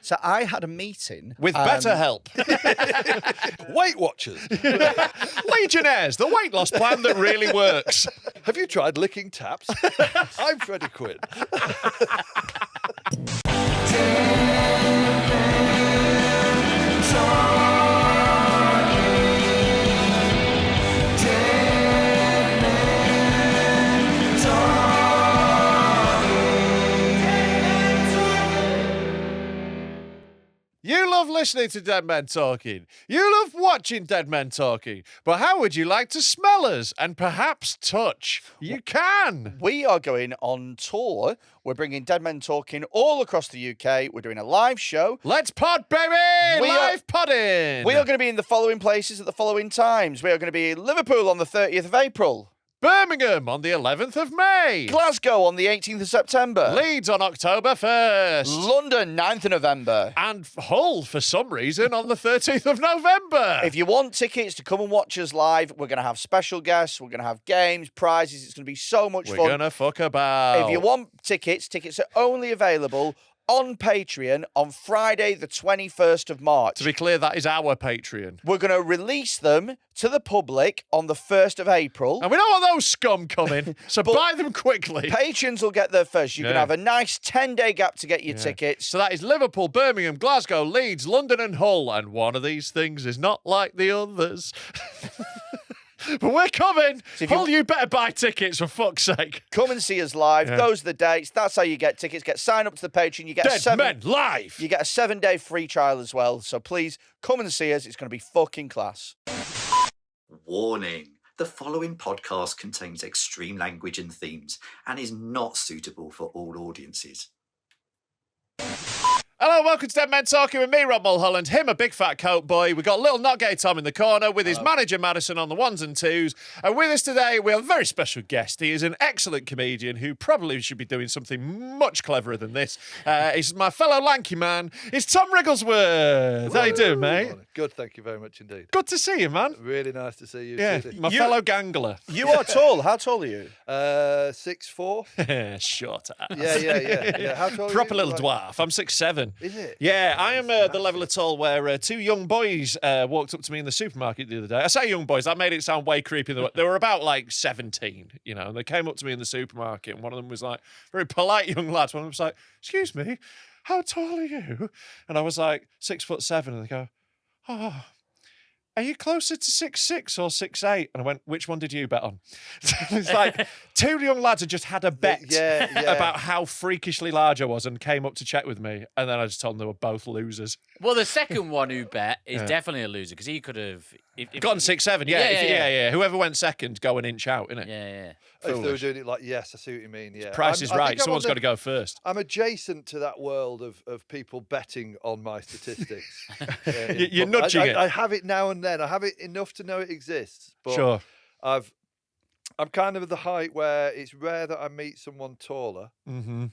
So I had a meeting. With better help. Weight Watchers. Legionnaires, the weight loss plan that really works. Have you tried licking taps? I'm Freddy Quinne. You love listening to Dead Men Talking. You love watching Dead Men Talking. But how would you like to smell us and perhaps touch? You can. We are going on tour. We're bringing Dead Men Talking all across the UK. We're doing a live show. Let's pod, baby! Live podding! We are going to be in the following places at the following times. We are going to be in Liverpool on the 30th of April. Birmingham on the 11th of May. Glasgow on the 18th of September. Leeds on October 1st. London, 9th of November. And Hull, for some reason, on the 13th of November. If you want tickets to come and watch us live, we're going to have special guests. We're going to have games, prizes. It's going to be so much fun. We're going to fuck about. If you want tickets are only available on Patreon on Friday, the 21st of March. To be clear, that is our Patreon. We're going to release them to the public on the 1st of April. And we don't want those scum coming, so buy them quickly. Patrons will get there first. You can have a nice 10-day gap to get your tickets. So that is Liverpool, Birmingham, Glasgow, Leeds, London and Hull. And one of these things is not like the others. But we're coming. So Hull, you better buy tickets, for fuck's sake. Come and see us live. Yeah. Those are the dates. That's how you get tickets. Sign up to the Patreon. You get Dead Men live. You get a 7-day free trial as well. So please come and see us. It's going to be fucking class. Warning. The following podcast contains extreme language and themes and is not suitable for all audiences. Hello, welcome to Dead Men Talking with me, Rob Mulholland, him a big fat coat boy. We've got little not gay Tom in the corner with his manager Madison on the ones and twos. And with us today, we have a very special guest. He is an excellent comedian who probably should be doing something much cleverer than this. He's my fellow Lanky man. It's Tom Wrigglesworth. How you doing, mate? Good, thank you very much indeed. Good to see you, man. Really nice to see you. Yeah, my fellow gangler. You are tall. How tall are you? 6'4". Short ass. Yeah. How tall are you? Proper little dwarf. I'm 6'7". Is it? Yeah, I am the level of tall where two young boys walked up to me in the supermarket the other day. I say young boys, that made it sound way creepy. They were about like 17, you know, and they came up to me in the supermarket, and one of them was like, very polite young lad. One of them was like, "Excuse me, how tall are you?" And I was like, 6'7", and they go, "Oh, are you closer to 6'6" or 6'8"? And I went, "Which one did you bet on?" It's like two young lads had just had a bet about how freakishly large I was and came up to check with me. And then I just told them they were both losers. Well, the second one who bet is definitely a loser because he could have... Gotten 6'7", yeah. Whoever went second, go an inch out, innit? Yeah. If they were doing it like, yes, I see what you mean, yeah. Price is right, someone's got to go first. I'm adjacent to that world of people betting on my statistics. You're nudging it. I have it now and then. I have it enough to know it exists. But sure. I'm kind of at the height where it's rare that I meet someone taller,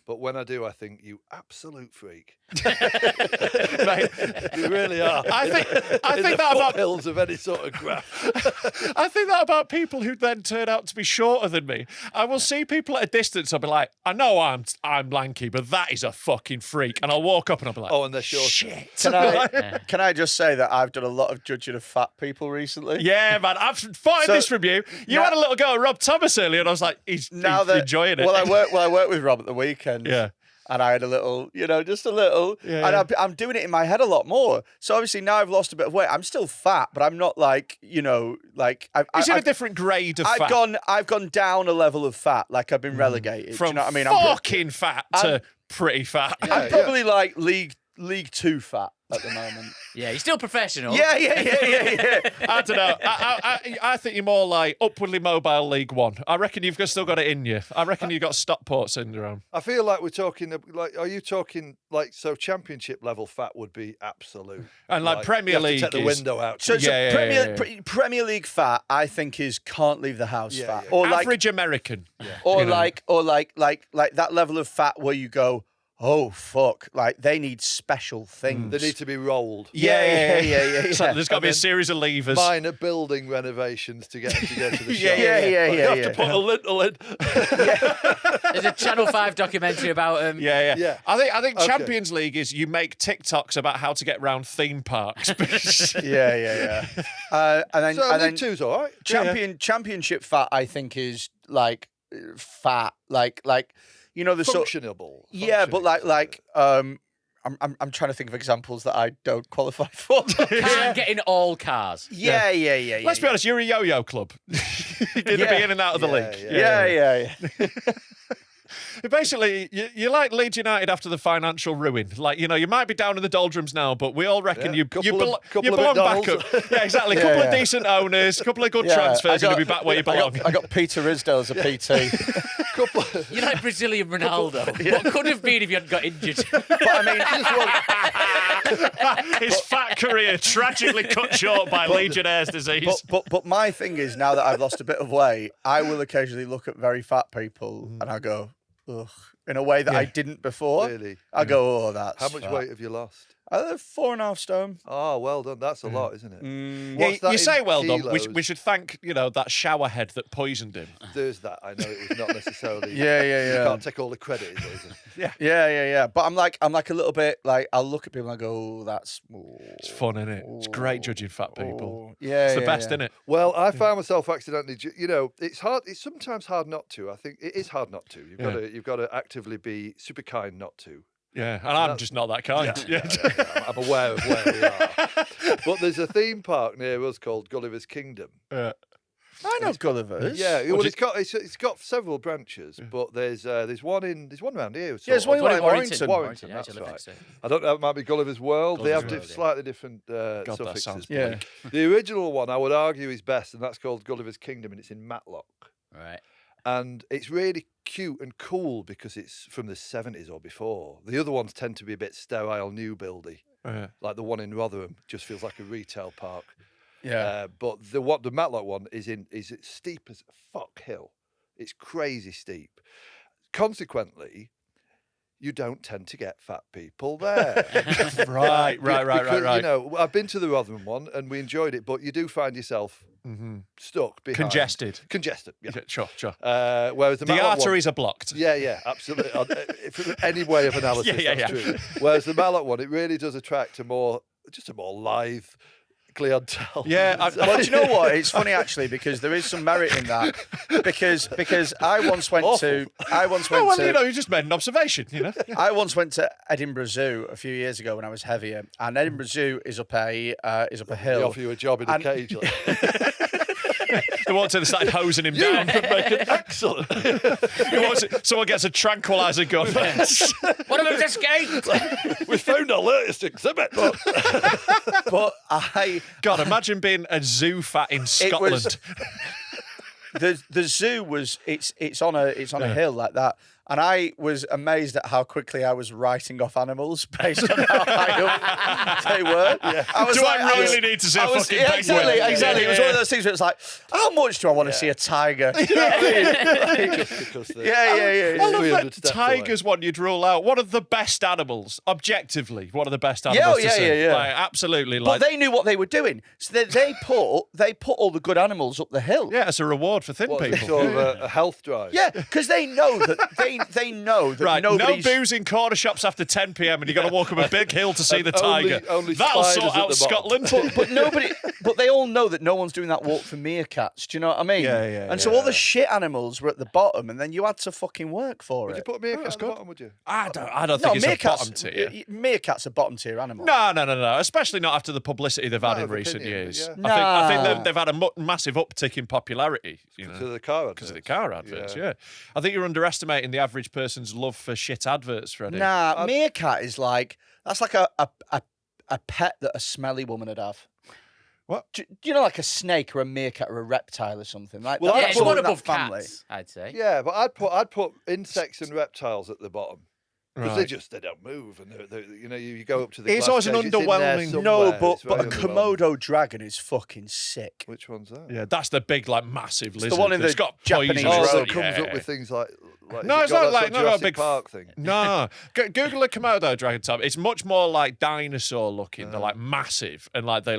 but when I do, I think, you absolute freak. Mate, you really are. I think that about hills of any sort of graph. I think that about people who then turn out to be shorter than me. I will see people at a distance. I'll be like, "I know I'm lanky, but that is a fucking freak." And I'll walk up and I'll be like, "Oh, and they're short." Shit. Can I just say that I've done a lot of judging of fat people recently? Yeah, man. I've spotted this from you. You had a little go at Rob Thomas earlier, and I was like, he's enjoying it. Well, I worked with Rob at the weekend. Yeah. And I had a little, just a little. Yeah. And I'm doing it in my head a lot more. So obviously now I've lost a bit of weight. I'm still fat, but I'm not like, He's in a different grade of fat. I've gone down a level of fat. Like I've been relegated. From do you know what I mean? fucking fat to pretty fat. I'm probably like League 2 fat at the moment. Yeah, he's still professional. Yeah. I don't know. I think you're more like upwardly mobile League 1. I reckon you've still got it in you. I reckon you've got Stockport syndrome. I feel like we're talking, are you talking like, so championship level fat would be absolute. And like Premier League take the window out. So Premier League fat, I think is can't leave the house fat. Or average American. Or like that level of fat where you go, oh fuck, like they need special things. They need to be rolled. Yeah. So there's got to be a series of levers. Minor building renovations to get them to go to the shop. Yeah. You have to put a lintel in. There's a Channel 5 documentary about him. Yeah. I think Okay. Champions League is you make TikToks about how to get around theme parks. Yeah. And then, So and then League Two's all right. championship fat, I think, is like fat, like you know the sort. Functionable. Yeah, but I'm trying to think of examples that I don't qualify for. Can't get in all cars. Yeah. Let's be honest, you're a yo-yo club. You're going to be in and out of the league. Yeah. Basically, you're like Leeds United after the financial ruin. Like, you know, you might be down in the doldrums now, but we all reckon you belong back up. Yeah, exactly. A couple of decent owners, a couple of good transfers, and you'll be back where you belong. I got Peter Risdale as a PT. You're like Brazilian Ronaldo. What could have been if you hadn't got injured? But I mean, His fat career tragically cut short by Legionnaire's disease. but my thing is, now that I've lost a bit of weight, I will occasionally look at very fat people and I go, ugh, in a way that I didn't before. Really? I go, oh, that's How much fat. weight have you lost? 4.5 stone. Oh, well done. That's a lot, isn't it? Yeah, you say well done. kilos? We should thank, that shower head that poisoned him. There's that. I know it was not necessarily. Yeah. You can't take all the credit, is it? Yeah. But I'm like a little bit like, I'll look at people and I go, oh, that's. It's fun, isn't it? It's great judging fat people. Yeah. It's the best, isn't it? Well, I found myself accidentally. It's hard. It's sometimes hard not to. I think it is hard not to. You've got to actively be super kind not to. Yeah, and I'm just not that kind. Yeah. I'm aware of where we are. But there's a theme park near us called Gulliver's Kingdom. I know Gulliver's. Yeah, well, it's got several branches, but there's one around here. There's one in Warrington. Warrington, yeah, that's actually, I right. think so. I don't know. It might be Gulliver's World. they have Gulliver's World, slightly different that suffixes. sounds Yeah. The original one, I would argue, is best, and that's called Gulliver's Kingdom, and it's in Matlock. Right. And it's really cute and cool because it's from the 70s or before. The other ones tend to be a bit sterile, new buildy. Like the one in Rotherham just feels like a retail park. Yeah. But the Matlock one is steep as a fuck hill. It's crazy steep. Consequently, you don't tend to get fat people there. Right. Because, I've been to the Rotherham one and we enjoyed it, but you do find yourself stuck behind. Congested, yeah. Sure. Whereas the Matlock arteries are blocked. Yeah, absolutely. From any way of analysis, that's true. Whereas the Matlock one, it really does attract a more lithe clientele. Yeah, Well, do you know what? It's funny actually because there is some merit in that. Because I once went to. You just made an observation. I once went to Edinburgh Zoo a few years ago when I was heavier, and Edinburgh Zoo is up a They hill. offer you a job in a cage. They walked in and started hosing him down. Excellent. Someone gets a tranquilizer gun. One of them's escaped. We found our latest exhibit. But God, imagine being a zoo fat in Scotland. the zoo was it's on a hill like that, and I was amazed at how quickly I was writing off animals based on how high up they were. Yeah. I really need to see a fucking penguin? Exactly. It was one of those things where it's like, how much do I want to see a tiger? You know what I mean? Just because they I love 300 that steps tigers one you'd rule out. One of the best animals, objectively. One of the best animals to see. Yeah. Like, absolutely. But they knew what they were doing, so they put all the good animals up the hill. Yeah, it's a reward for thin What, people. sort of a health drive. Yeah, because they know that they know that Right, no nobody's... booze in corner shops after 10 p.m. and you've got to walk up a big hill to see the tiger. only That'll spiders sort at out the bottom. Scotland. But they all know that no one's doing that walk for meerkats. Do you know what I mean? Yeah. And so all the shit animals were at the bottom, and then you had to fucking work for Would it. you put meerkat at the bottom, would you? I don't think it's a bottom tier. Meerkats are bottom tier animal. No. Especially not after the publicity they've had in recent opinion, years. but I think they've had a massive uptick in popularity. To the car adverts. Because of the car adverts, yeah. I think you're underestimating the average person's love for shit adverts, Freddie. Nah, meerkat is like a pet that a smelly woman would have. What? Do you know, like a snake or a meerkat or a reptile or something like Well, that? Yeah, That's it's all one in that above cats, I'd say. Yeah, but I'd put insects and reptiles at the bottom. Because they don't move, and you go up to the. It's glass always an cage, it's in there underwhelming- somewhere, No, it's but a very underwhelming. Komodo dragon is fucking sick. Which one's that? Yeah, that's the big, massive lizard. the one in that's the got Japanese poison. Oh, robe. so it comes Yeah. up with things like Like, No, has it's got not that like sort of not a Jurassic big Park thing. No, Google a Komodo dragon type. It's much more like dinosaur looking. They're like massive and like they're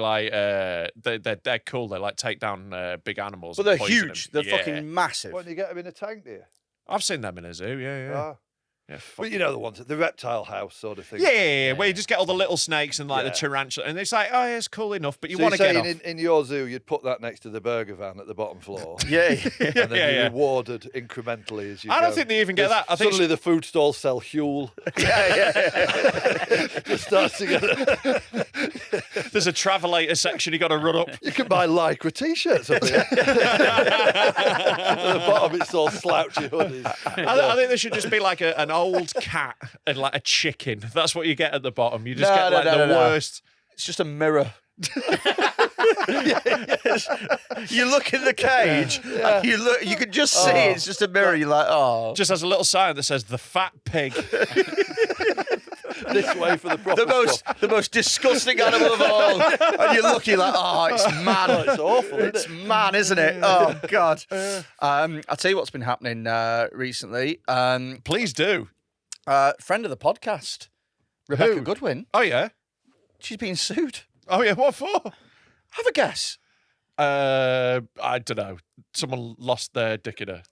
cool. They like take down big animals. But and they're poison huge. them. They're fucking massive. Why don't you get them in a tank, dear? I've seen them in a zoo. Yeah. Well, you know the ones, the reptile house sort of thing. Yeah, where you just get all the little snakes and like the Yeah. tarantula, and it's like, oh, yeah, it's cool enough, but you So want to you're get off. saying in your zoo, you'd put that next to the burger van at the bottom floor, Yeah. and then Yeah, you're yeah. rewarded incrementally as you go. I don't think they even get that. I think Suddenly the food stalls sell Huel. Just starts to get... there's a travelator section you got to run up. You can buy Lycra t-shirts up here. At the bottom, it's all slouchy hoodies. I think there should just be like an old cat and like a chicken. That's what you get at the bottom. You just get like the worst. It's just a mirror. You look in the cage, and you can just see it's just a mirror. You're like, oh. Just has a little sign that says the fat pig. This way for the proper stuff. The most disgusting animal of all. And you're looking like, oh, it's man. Oh, it's awful, isn't It's it? man, isn't it? Oh, God. I'll tell you what's been happening recently. Please do. Friend of the podcast, Rebecca Who? Goodwin, Oh yeah. she's been sued. Oh yeah. What for? Have a guess. I don't know. Someone lost their dick in her.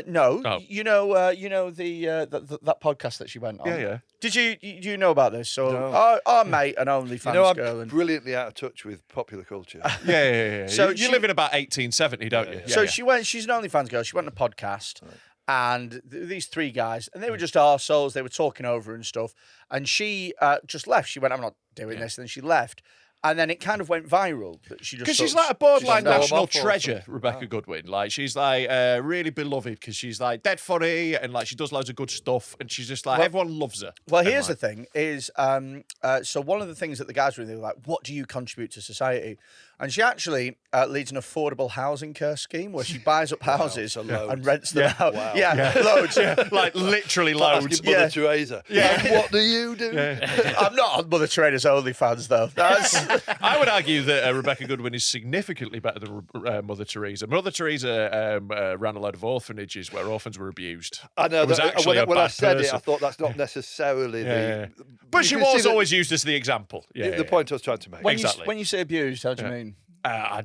No. Oh. You know that podcast that she went on? Yeah. Did you know about this? So No. our mate, an OnlyFans You know, I'm girl. And brilliantly out of touch with popular culture. Yeah. So you she- live in about 1870, don't you? So she's an OnlyFans girl. She went on a podcast, and these three guys, and they were just arseholes. They were talking over and stuff. And she just left. She went, "I'm not doing this." And then she left. And then it kind of went viral. She just Because sort she's of- like a borderline She's national awful. treasure, Rebecca Goodwin. Like she's like really beloved because she's like dead funny and like she does loads of good stuff and she's just like everyone loves her. Well, And, here's the like, thing: is so one of the things that the guys were they were like, "What do you contribute to society?" And she actually leads an affordable housing care scheme where she buys up houses so loads. and rents them out. Wow. Yeah, loads. like literally Like loads. asking Mother Teresa. Yeah. What do you do? I'm not on Mother Teresa's OnlyFans though. That's I would argue that Rebecca Goodwin is significantly better than Mother Teresa. Mother Teresa ran a load of orphanages where orphans were abused. I know It was that actually when I bad said person. it, I thought that's not necessarily the. But You she can see was that- always used as the example. the point I was trying to make. Exactly. when you say abused, how do you mean? I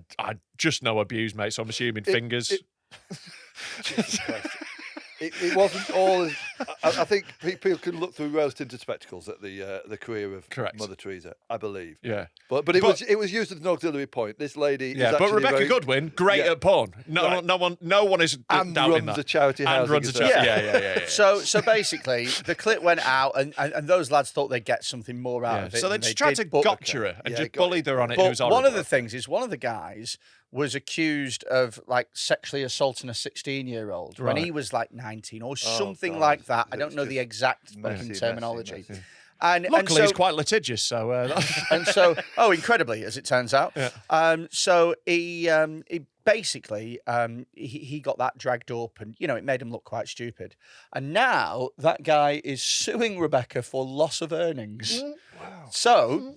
just know abuse, mate. So I'm assuming fingers. Jesus Christ. It wasn't all. I think people can look through rose-tinted spectacles at the career of Correct. Mother Teresa, I believe. Yeah. But it was used as an auxiliary point. This lady, is Yeah, but actually Rebecca very, Goodwin, great Yeah. at porn. No Right. one is and doubting runs that. a charity And housing runs a association. charity. Yeah. So basically, the clip went out, and those lads thought they'd get something more out of it. So they than just tried did, to but- gotcha her and Yeah, just got bullied her on it. It But was one horrible. of the things is one of the guys was accused of like sexually assaulting a 16-year-old when he Right. was like 19 or something God. like that. I It's don't know the just exact messy, fucking messy, terminology. messy. And Luckily, so, he's quite litigious, so and so incredibly as it turns out. So he basically he got that dragged up, and it made him look quite stupid. And now that guy is suing Rebecca for loss of earnings. Wow. So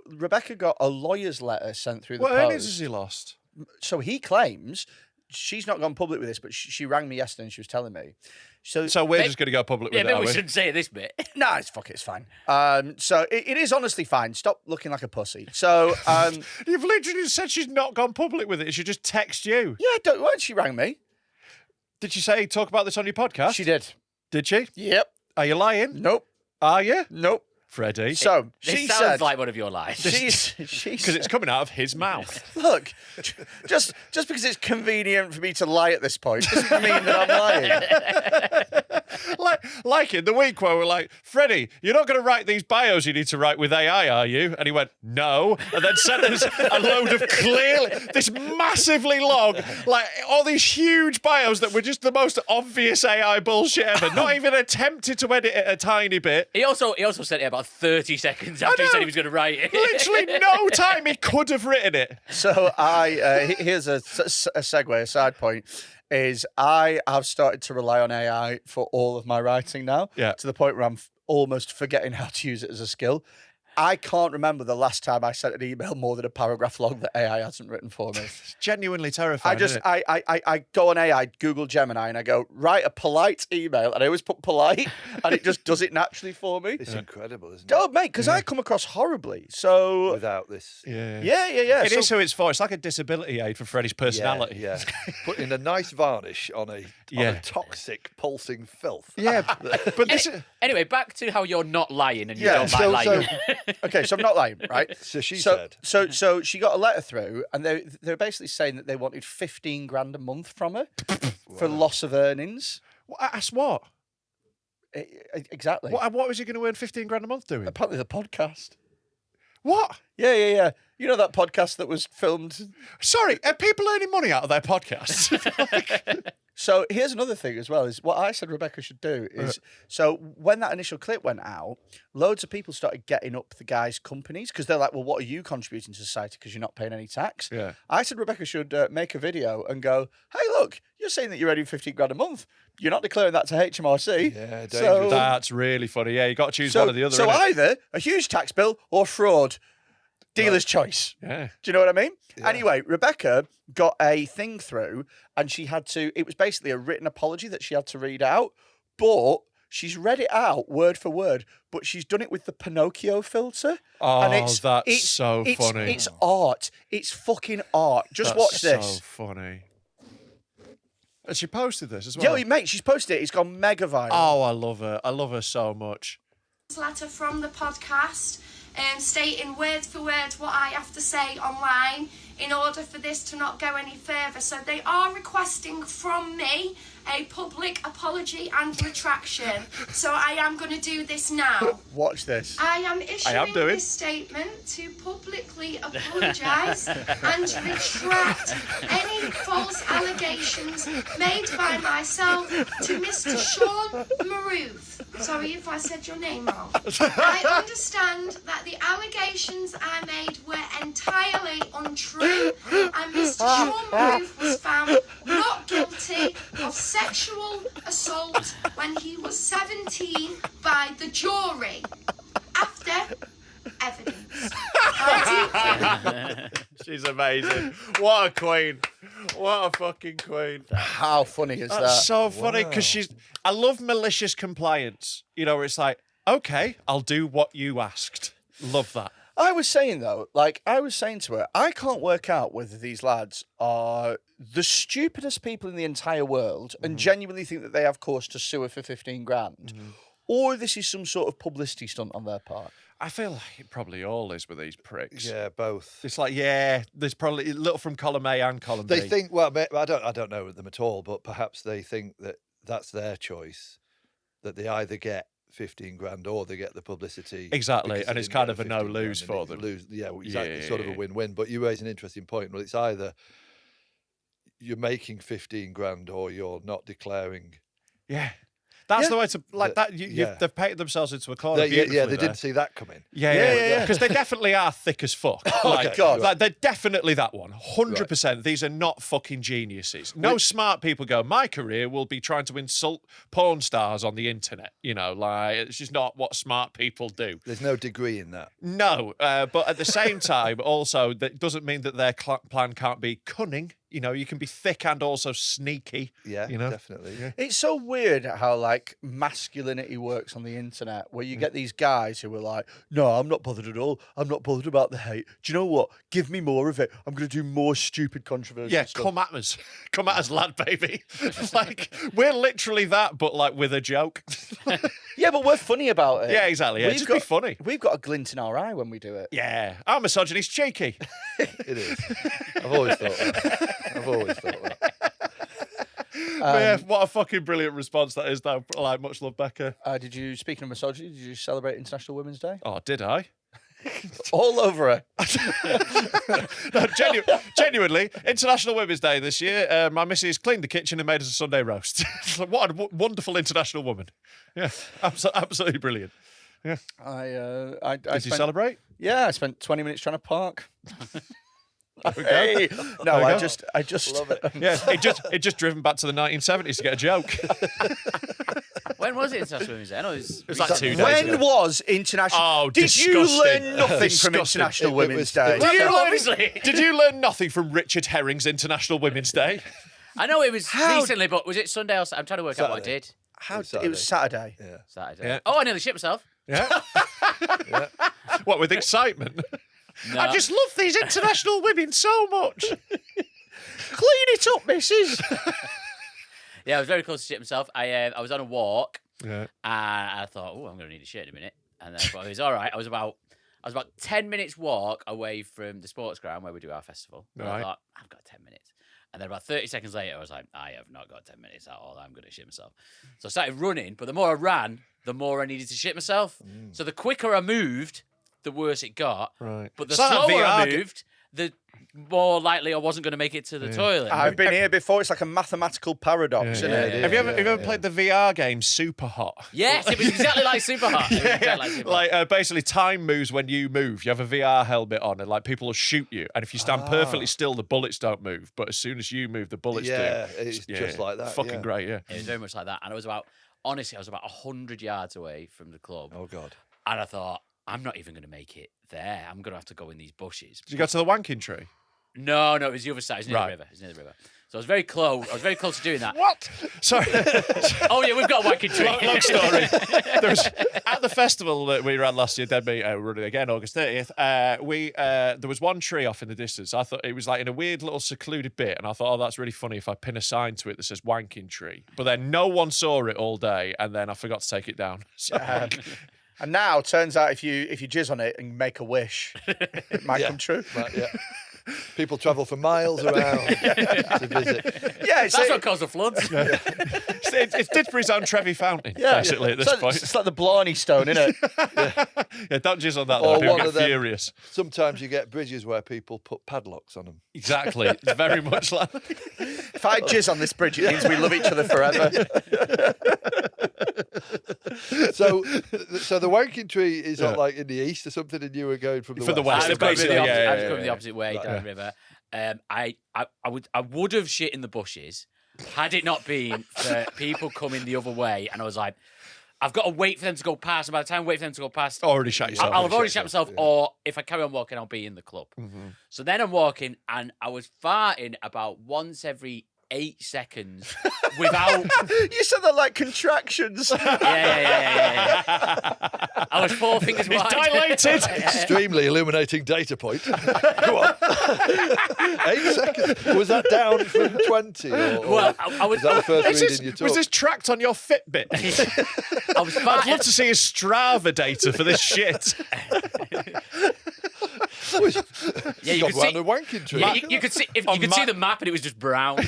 Rebecca got a lawyer's letter sent through the what earnings post. has he lost? So he claims she's not gone public with this, but she rang me yesterday and she was telling me. So we're just going to go public Yeah, with it, maybe are we we? shouldn't say this bit. no, it's fine. So it is honestly fine. Stop looking like a pussy. So You've literally said she's not gone public with it. She just text you. yeah, why did she rang me? Did she say talk about this on your podcast? She did. Did she? Yep. Are you lying? Nope. Are you? Nope. Freddie? So This she sounds said, like one of your lies. she's Because it's coming out of his mouth. look, just because it's convenient for me to lie at this point doesn't mean that I'm lying. like in the week where we're like, Freddie, you're not going to write these bios you need to write with AI, are you? And he went, no. And then sent us a load of this massively long, like all these huge bios that were just the most obvious AI bullshit ever. Not even attempted to edit it a tiny bit. He also sent it about 30 seconds after he know. said he was going to write it. Literally no time he could have written it. So here's a segue, a side point, is I have started to rely on AI for all of my writing now, Yeah. to the point where I'm almost forgetting how to use it as a skill. I can't remember the last time I sent an email more than a paragraph long that AI hasn't written for me. It's genuinely terrifying. I go on AI, Google Gemini, and I go, write a polite email, and I always put polite, and it just does it naturally for me. It's incredible, isn't it? Oh, mate, because I come across horribly. So Without this. yeah. It is who it's for. It's like a disability aid for Freddy's personality. Yeah. Putting a nice varnish on a toxic, pulsing filth. Yeah, but this is... Anyway, back to how you're not lying and you don't mind lying. Okay, so I'm not lying, right? So she said. So she got a letter through, and they're basically saying that they wanted 15 grand a month from her for loss of earnings. Ask what? Exactly. What was he going to earn 15 grand a month doing? Apparently the podcast. What? Yeah. You know that podcast that was filmed? Sorry, are people earning money out of their podcasts? So here's another thing as well, is what I said Rebecca should do is, so when that initial clip went out, loads of people started getting up the guys' companies because they're like, well, what are you contributing to society because you're not paying any tax? Yeah. I said Rebecca should make a video and go, hey, look, you're saying that you're earning 15 grand a month. You're not declaring that to HMRC. Yeah, dangerous. So, That's really funny. Yeah, you got to choose one or the other. So innit? either a huge tax bill or fraud. Dealer's choice. Yeah. Do you know what I mean? Yeah. Anyway, Rebecca got a thing through and she had to, it was basically a written apology that she had to read out, but she's read it out word for word, but she's done it with the Pinocchio filter. Oh, and that's so funny. It's art. It's fucking art. Just That's watch this. so funny. And she posted this as well. Yeah, mate, she's posted it. It's gone mega viral. Oh, I love her. I love her so much. Letter from the podcast stating word for word what I have to say online in order for this to not go any further. So they are requesting from me a public apology and retraction. So I am going to do this now. Watch this. I am issuing doing. this statement to publicly apologise and retract any false allegations made by myself to Mr. Sean Maroof. Sorry if I said your name wrong. I understand that the allegations I made were entirely untrue and Mr. Sean Maroof was found not guilty of sexual assault when he was 17 by the jury. After evidence. She's amazing. What a queen. What a fucking queen. How funny is that? That's so funny because I love malicious compliance. You know, where it's like, okay, I'll do what you asked. Love that. I was saying, though, I was saying to her, I can't work out whether these lads are the stupidest people in the entire world and genuinely think that they have cause to sue her for 15 grand, or this is some sort of publicity stunt on their part. I feel like it probably all is with these pricks. Yeah, both. It's like, there's probably a little from column A and column B. They think, well, I don't know them at all, but perhaps they think that that's their choice, that they either get 15 grand or they get the publicity. Exactly, because and they it's didn't kind get of a 15 grand no-lose and for they them. lose. Yeah, exactly, sort of a Yeah. win-win. But you raise an interesting point. Well, it's either you're making 15 grand or you're not declaring. Yeah. That's Yeah. the way to, like, that. They've painted themselves into a corner. They beautifully didn't see that coming. Yeah. Because they definitely are thick as fuck. Like, God. like, they're definitely that one. 100%. These are not fucking geniuses. No smart people go, my career will be trying to insult porn stars on the internet. You know, like, it's just not what smart people do. There's no degree in that. No, but at the same time, also, that doesn't mean that their plan can't be cunning. You know, you can be thick and also sneaky. Yeah, you know? definitely. Yeah. It's so weird how masculinity works on the internet, where you get these guys who are like, no, I'm not bothered at all. I'm not bothered about the hate. Do you know what? Give me more of it. I'm going to do more stupid controversial Yeah, stuff. come at us. Come at us, lad, baby. Like, we're literally that, but like with a joke. Yeah, but we're funny about it. Yeah, exactly. Yeah, just be funny. We've got a glint in our eye when we do it. Yeah, our misogyny's cheeky. It is. I've always thought that. Yeah, what a fucking brilliant response that is, though. Like, much love, Becca. Speaking of misogyny, did you celebrate International Women's Day? Oh, did I? All over her. No, genuinely, International Women's Day this year. My missus cleaned the kitchen and made us a Sunday roast. What a wonderful international woman. Yeah, absolutely brilliant. Yeah. Did you celebrate? Yeah, I spent 20 minutes trying to park. Hey. No, There we I go. just love it. Yeah, it just driven back to the 1970s to get a joke. When was it International Women's Day? I know it was like 2 days When ago. was International? Oh, Did you disgusting. learn nothing from Disgusting. International It Women's was- Day? Did you Well, learn- obviously. Did you learn nothing from Richard Herring's International Women's Day? I know it was How- recently, but was it Sunday or Saturday? I'm trying to work out what I Saturday. did. How? Saturday. It was Saturday. Yeah. Saturday. Yeah. Oh, I nearly shit myself. Yeah. What, with excitement? No. I just love these international women so much. Clean it up, missus. Yeah, I was very close to shit myself. I was on a walk Yeah. and I thought, oh, I'm going to need a shit in a minute. And then I thought it was all right. I was about 10 minutes walk away from the sports ground where we do our festival. And I Right. thought, I've got 10 minutes. And then about 30 seconds later, I was like, I have not got 10 minutes at all. I'm going to shit myself. So I started running, but the more I ran, the more I needed to shit myself. So the quicker I moved, the worse it got. Right. But the It's like that slower I VR g- moved, the more likely I wasn't going to make it to the toilet. I've been here before. It's like a mathematical paradox, isn't Yeah, it? it Have you is. ever played the VR game Super Hot? Yes, it was exactly like Super Hot. It was exactly like Super Hot. Like basically, time moves when you move. You have a VR helmet on, and like people will shoot you. And if you stand perfectly still, the bullets don't move. But as soon as you move, the bullets Yeah, do. it's just like that. Fucking yeah. great, yeah. It was very much like that. And honestly, I was about 100 yards away from the club. Oh God. And I thought, I'm not even going to make it there. I'm going to have to go in these bushes. Did you go to the wanking tree? No, it was the other side. It was near Right. the river. It was near the river. So I was very close. I was very close to doing that. What? Sorry. Oh, yeah, we've got a wanking tree. Long story. There was, at the festival that we ran last year, Dead Meat, running again August 30th, there was one tree off in the distance. I thought it was like in a weird little secluded bit, and I thought, oh, that's really funny if I pin a sign to it that says wanking tree. But then no one saw it all day, and then I forgot to take it down. So, And now, turns out if you jizz on it and make a wish, it might come true. Right, yeah. People travel for miles around to visit. Yeah, it's, That's what caused the floods. it's Didsbury's own Trevi Fountain, basically, at this point. It's like the Blarney Stone, isn't it? Yeah, don't jizz on that, Or though. People one get of them- furious. Sometimes you get bridges where people put padlocks on them. Exactly. It's very much like... If I jizz on this bridge, it means we love each other forever. So the wanking tree is not like in the east or something, and you were going from the For the west. west. I was Basically, going yeah, yeah, the yeah. opposite way Right, down the river. I would have shit in the bushes had it not been for people coming the other way, and I was like, I've got to wait for them to go past. And by the time I wait for them to go past, Already shut yourself. I'll have already shut myself, or if I carry on walking, I'll be in the club. Mm-hmm. So then I'm walking, and I was farting about once every 8 seconds without. You said that like contractions. Yeah. I was 4 fingers wide. Dilated. Extremely illuminating data point. Go on. 8 seconds. Was that down from 20? Or Well, I was. was that the first Is reading this, you took? was this tracked on your Fitbit? I was I'd love farting. to see his Strava data for this shit. Yeah, you Gone could round see. a wanking tree. Yeah, you could see. If you On could my- see the map, and it was just brown.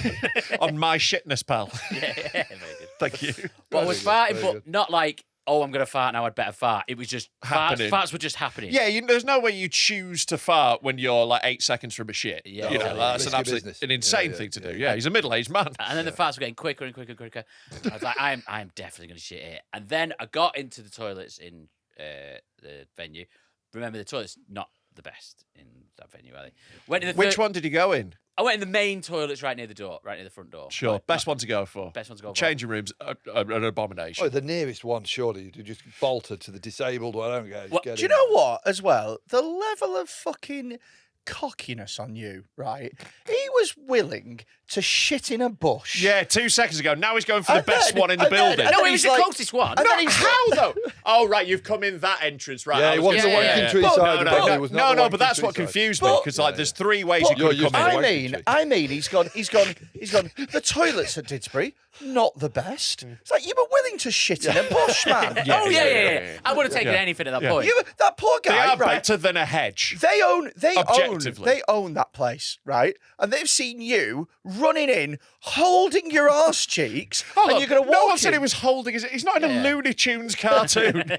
On my shitness, pal. Yeah, very good. Thank you. But I was Very farting, good, but very good. not like, oh, I'm going to fart now, I'd better fart. It was just Happening. farts were just happening. Yeah, there's no way you choose to fart when you're like 8 seconds from a shit. Yeah, You know, exactly. that's an Risky absolute, business. an insane Yeah, thing to yeah, do. Yeah, he's a middle-aged man. And then the farts were getting quicker and quicker and quicker. I was like, I'm definitely going to shit here. And then I got into the toilets in the venue. Remember, the toilet's not the best in that venue, are they? Went in the Which one did you go in? I went in the main toilets right near the door, right near the front door. Sure, Right, best one to go for. Best one to go for. Changing rooms, an abomination. Oh, the nearest one, surely. You just bolted to the disabled one. I don't go. What- Get Do you in. know what, as well? The level of fucking cockiness on you, right? He was willing to shit in a bush. Yeah, 2 seconds ago. Now he's going for the And best then- one in the and then- building. and No, then it was he's the like- closest one. and then No, he's how though? Oh, right, you've come in that entrance, right? Yeah, I it was wasn't gonna the say- wanking tree No, side. no, but no, it was not no, the no, wanking but that's tree what side. confused me But- because like there's 3 ways you You're could used come to in. the I wanking mean, tree. he's gone. The toilets at Didsbury, not the best. It's like you were willing to shit in a bush, man. Yeah, Oh, yeah, yeah. I would have taken Yeah. anything at that Yeah. point. That poor They guy, are right? better than a hedge. They own Objectively. that place, right? And they've seen you running in, holding your arse cheeks, Hold and on, you're going to walk no one in, said he was holding his. He's not in a Yeah. Looney Tunes cartoon.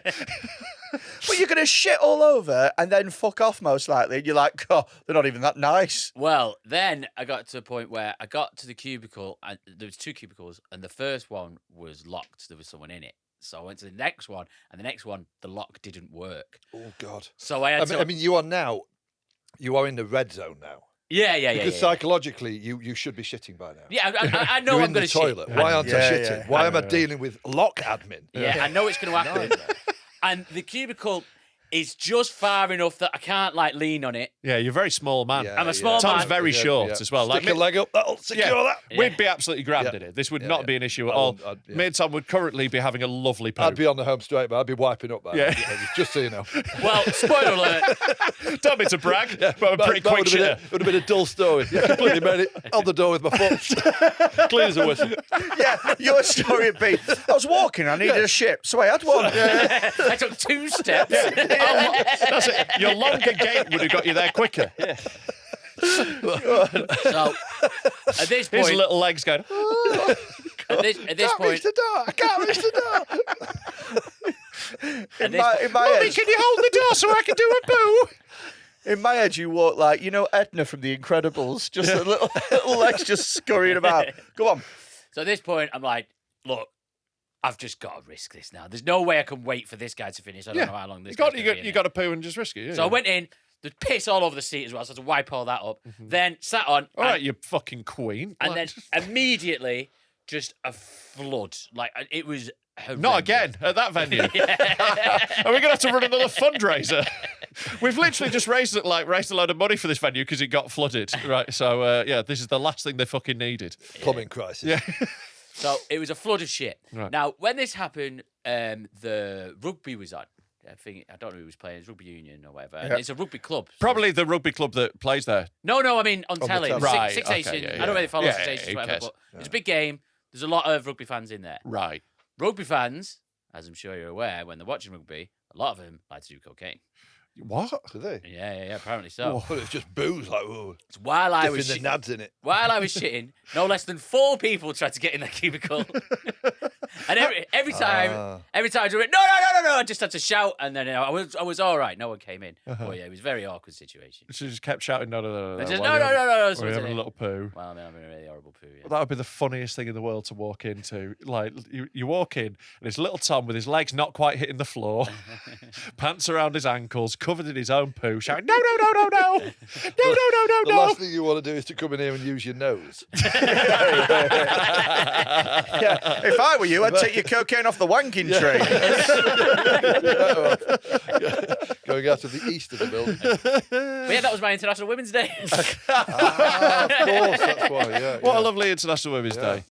but you're going to shit all over and then fuck off most likely. And you're like, oh, they're not even that nice. Well, then I got to a point where I got to the cubicle, and there was 2 cubicles, and the first one was locked. There was someone in it. So I went to the next one, and the next one, the lock didn't work. Oh, God. So I had to. I mean, you are in the red zone now. Yeah. Because psychologically, you should be shitting by now. Yeah, I know You're I'm in the going to shit. toilet. Why aren't I Yeah, shitting? yeah. Why am I dealing with lock admin? Yeah, I know it's going to happen. And the cubicle is just far enough that I can't like lean on it. Yeah, you're a very small man. Yeah, I'm a small Tom's man. very short as well. Stick a leg up, that'll secure that. We'd be absolutely grand Yeah. at it. This would Yeah, not yeah. be an issue at I all. wouldn't- I'd- yeah. Me and Tom would currently be having a lovely poo. I'd be on the home straight, but I'd be wiping up. Yeah. Just so you know. Well, spoiler alert. Don't mean to brag, but I'm a pretty That quick shitter. would have been a dull story. Yeah, completely made it on the door with my foot. Clean as a whistle. Yeah, your story would be, I was walking, I needed a shit, so I had one. I took 2 steps. That's it. Your longer gait would have got you there quicker. So, at this His point, little legs going. at this Can't point, reach the door. I can't reach the door. at this In my Mummy, head, can you hold the door so I can do a poo? in my head, you walk like, you know, Edna from The Incredibles, just a little legs just scurrying about. Go on. So at this point, I'm like, look, I've just got to risk this now. There's no way I can wait for this guy to finish. I don't know how long this guy's gonna be in You it. got to poo and just risk it. Yeah, So I went in. There's piss all over the seat as well, so I had to wipe all that up. Then sat on. All right, you fucking queen. And Like, then immediately, just a flood. Like, it was horrendous. not again at that venue. Are we going to have to run another fundraiser? We've literally just raised a load of money for this venue because it got flooded. Right, so this is the last thing they fucking needed. Plumbing crisis. Yeah. So it was a flood of shit. Right. Now, when this happened, the rugby was on. I don't know who was playing. It's rugby union or whatever. And it's a rugby club. So- Probably the rugby club that plays there. No, I mean on telly. telly. Right, Six okay, Nations. yeah, I don't really follow yeah. Six Yeah, Nations, who whatever, cares? but it's a big game. There's a lot of rugby fans in there. Right. Rugby fans, as I'm sure you're aware, when they're watching rugby, a lot of them like to do cocaine. What? Do they? Yeah, apparently so. But it's just booze, like, whoa. So while I was Dipping the nads in it. While I was shitting, no less than 4 people tried to get in that cubicle. And every time I do it, no, I just had to shout, and then I was all right. No one came in. Oh yeah, it was a very awkward situation. She just kept shouting, no. I just, while no. you're someone's having in a it. little poo. Well, I mean, I'm having a really horrible poo. Yeah. That would be the funniest thing in the world to walk into. Like, you walk in, and it's little Tom with his legs not quite hitting the floor, pants around his ankles, covered in his own poo, shouting, no. The last thing you want to do is to come in here and use your nose. Yeah, if I were you, I'd take your cocaine off the wanking train. Going out to the east of the building. But yeah, that was my International Women's Day. Of course, that's why, yeah. What a lovely International Women's Day.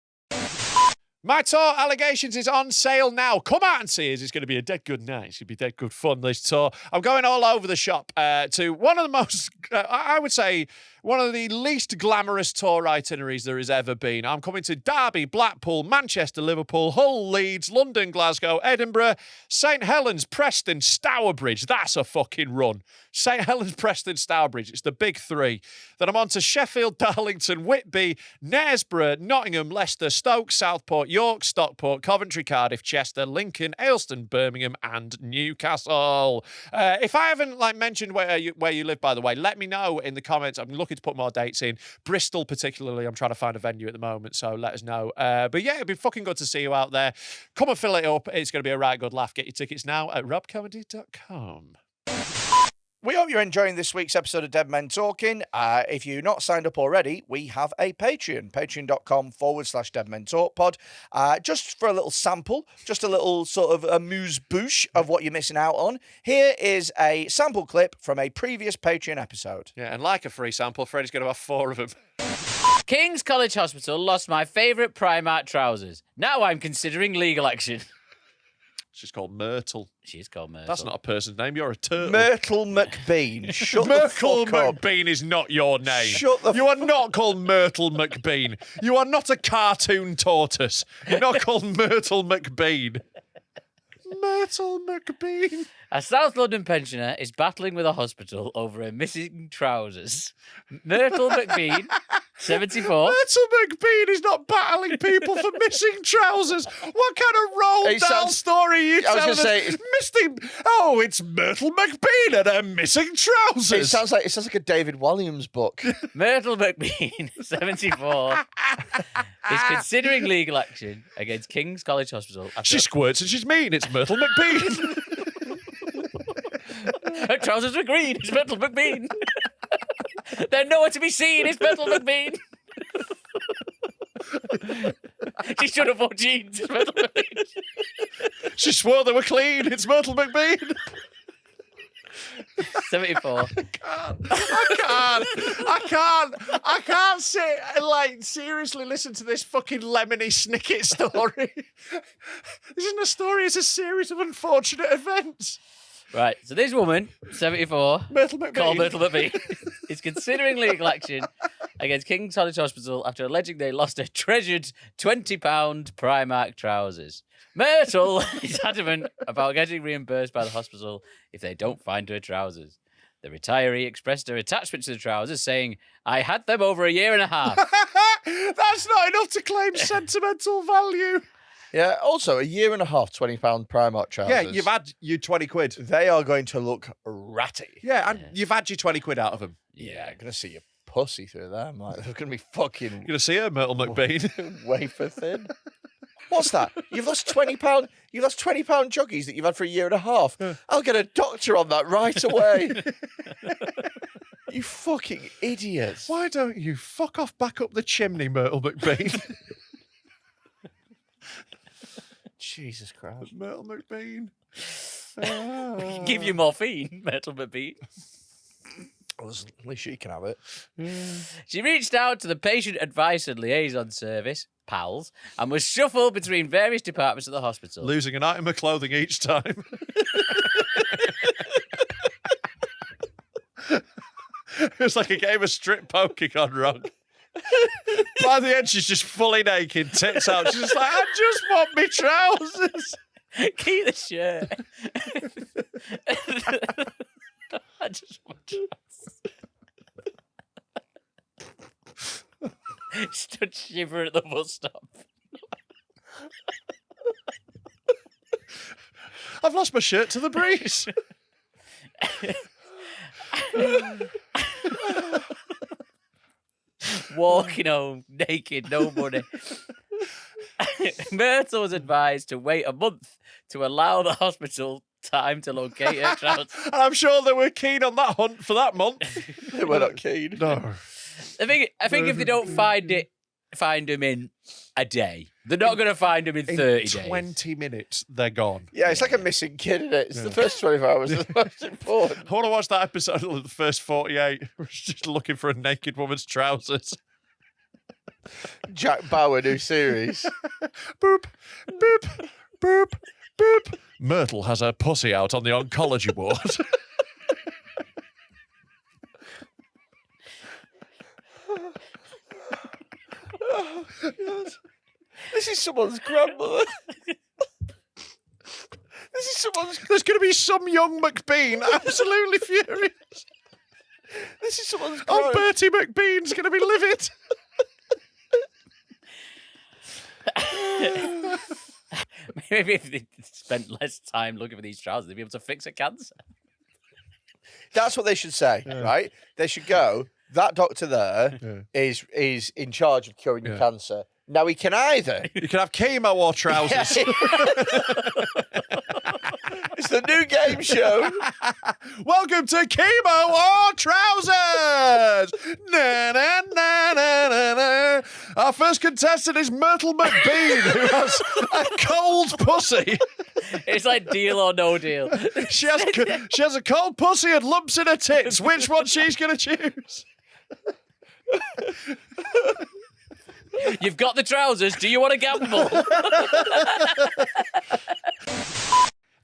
My tour Allegations is on sale now. Come out and see us. It's going to be a dead good night. It's going to be dead good fun, this tour. I'm going all over the shop to one of the most, I would say, one of the least glamorous tour itineraries there has ever been. I'm coming to Derby, Blackpool, Manchester, Liverpool, Hull, Leeds, London, Glasgow, Edinburgh, St Helens, Preston, Stourbridge. That's a fucking run. St Helens, Preston, Stourbridge. It's the big 3. Then I'm on to Sheffield, Darlington, Whitby, Knaresborough, Nottingham, Leicester, Stoke, Southport, York, Stockport, Coventry, Cardiff, Chester, Lincoln, Ayleston, Birmingham, and Newcastle. If I haven't mentioned where you live, by the way, let me know in the comments. I'm looking to put more dates in. Bristol, particularly, I'm trying to find a venue at the moment, so let us know. But yeah, it'd be fucking good to see you out there. Come and fill it up. It's going to be a right good laugh. Get your tickets now at robcomedy.com. We hope you're enjoying this week's episode of Dead Men Talking. If you're not signed up already, we have a Patreon, patreon.com/Dead Men Talk Pod. Just for a little sample, just a little sort of amuse-bouche of what you're missing out on. Here is a sample clip from a previous Patreon episode. Yeah, and like a free sample, Freddie's going to have 4 of them. King's College Hospital lost my favourite Primark trousers. Now I'm considering legal action. She's called Myrtle. She is called Myrtle. That's not a person's name. You're a turtle. Myrtle McBean. Shut the Myrtle fuck up. McBean is not your name. Shut the You are not called Myrtle McBean. You are not a cartoon tortoise. You're not called Myrtle McBean. Myrtle McBean. A South London pensioner is battling with a hospital over her missing trousers. Myrtle McBean, 74. Myrtle McBean is not battling people for missing trousers. What kind of roll It down sounds- story are you I was telling gonna us? say, it's- It's Myrtle McBean and her missing trousers. It sounds like a David Walliams book. Myrtle McBean, 74, is considering legal action against King's College Hospital after She squirts and she's mean. It's Myrtle McBean. her trousers were green. It's Myrtle McBean. They're nowhere to be seen. It's Myrtle McBean. She should have worn jeans. It's Myrtle McBean. She swore they were clean. It's Myrtle McBean. 74. I can't sit and, like, seriously listen to this fucking Lemony Snicket story. This isn't a story, it's a series of unfortunate events. Right, so this woman, 74, Myrtle McBean. called Myrtle McBean, is considering legal action against King's College Hospital after alleging they lost her treasured £20 Primark trousers. Myrtle is adamant about getting reimbursed by the hospital if they don't find her trousers. The retiree expressed her attachment to the trousers, saying, "I had them over a year and a half." That's not enough to claim sentimental value. Yeah, also, a year and a half, £20 Primark trousers. Yeah, you've had your 20 quid. They are going to look ratty. Yeah, and you've had your 20 quid out of them. Yeah, I'm going to see your pussy through them. Like, they're going to be fucking You're going to see her, Myrtle McBean. wafer thin. What's that? You've lost £20. You've lost £20 joggies that you've had for a year and a half. I'll get a doctor on that right away. You fucking idiots. Why don't you fuck off back up the chimney, Myrtle McBean? Jesus Christ. Myrtle McBean. We can give you morphine, Myrtle McBean. Well, at least she can have it. She reached out to the Patient Advice and Liaison Service, PALS, and was shuffled between various departments of the hospital. Losing an item of clothing each time. It's like a game of strip poker gone wrong. By the end, she's just fully naked, tits out. She's just like, I just want me trousers. Keep the shirt. I just want trousers. Stood shivering at the bus stop. I've lost my shirt to the breeze. Walking home naked, no money. Myrtle was advised to wait a month to allow the hospital time to locate her trousers. And I'm sure they were keen on that hunt for that month. They were not keen. No. I think if they don't find them in a day, they're not going to find them in 30 days. 20 minutes, they're gone. Yeah, it's like a missing kid, isn't it? It's the first 24 hours that's the most important. I want to watch that episode of the first 48. We're just looking for a naked woman's trousers. Jack Bauer new series. Boop, boop, boop, boop. Myrtle has her pussy out on the oncology ward. Oh, God. This is someone's grandmother. This is someone's. There's going to be some young McBean absolutely furious. This is someone's. Oh, Bertie McBean's going to be livid. Maybe if they spent less time looking for these trousers, they'd be able to fix a cancer. That's what they should say, right? They should go. That doctor there is in charge of curing your cancer. Now he can either. You can have chemo or trousers. It's the new game show. Welcome to Chemo or Trousers. Na, na, na, na, na, na. Our first contestant is Myrtle McBean, who has a cold pussy. It's like Deal or No Deal. She has a cold pussy and lumps in her tits. Which one she's going to choose? You've got the trousers. Do you want to gamble?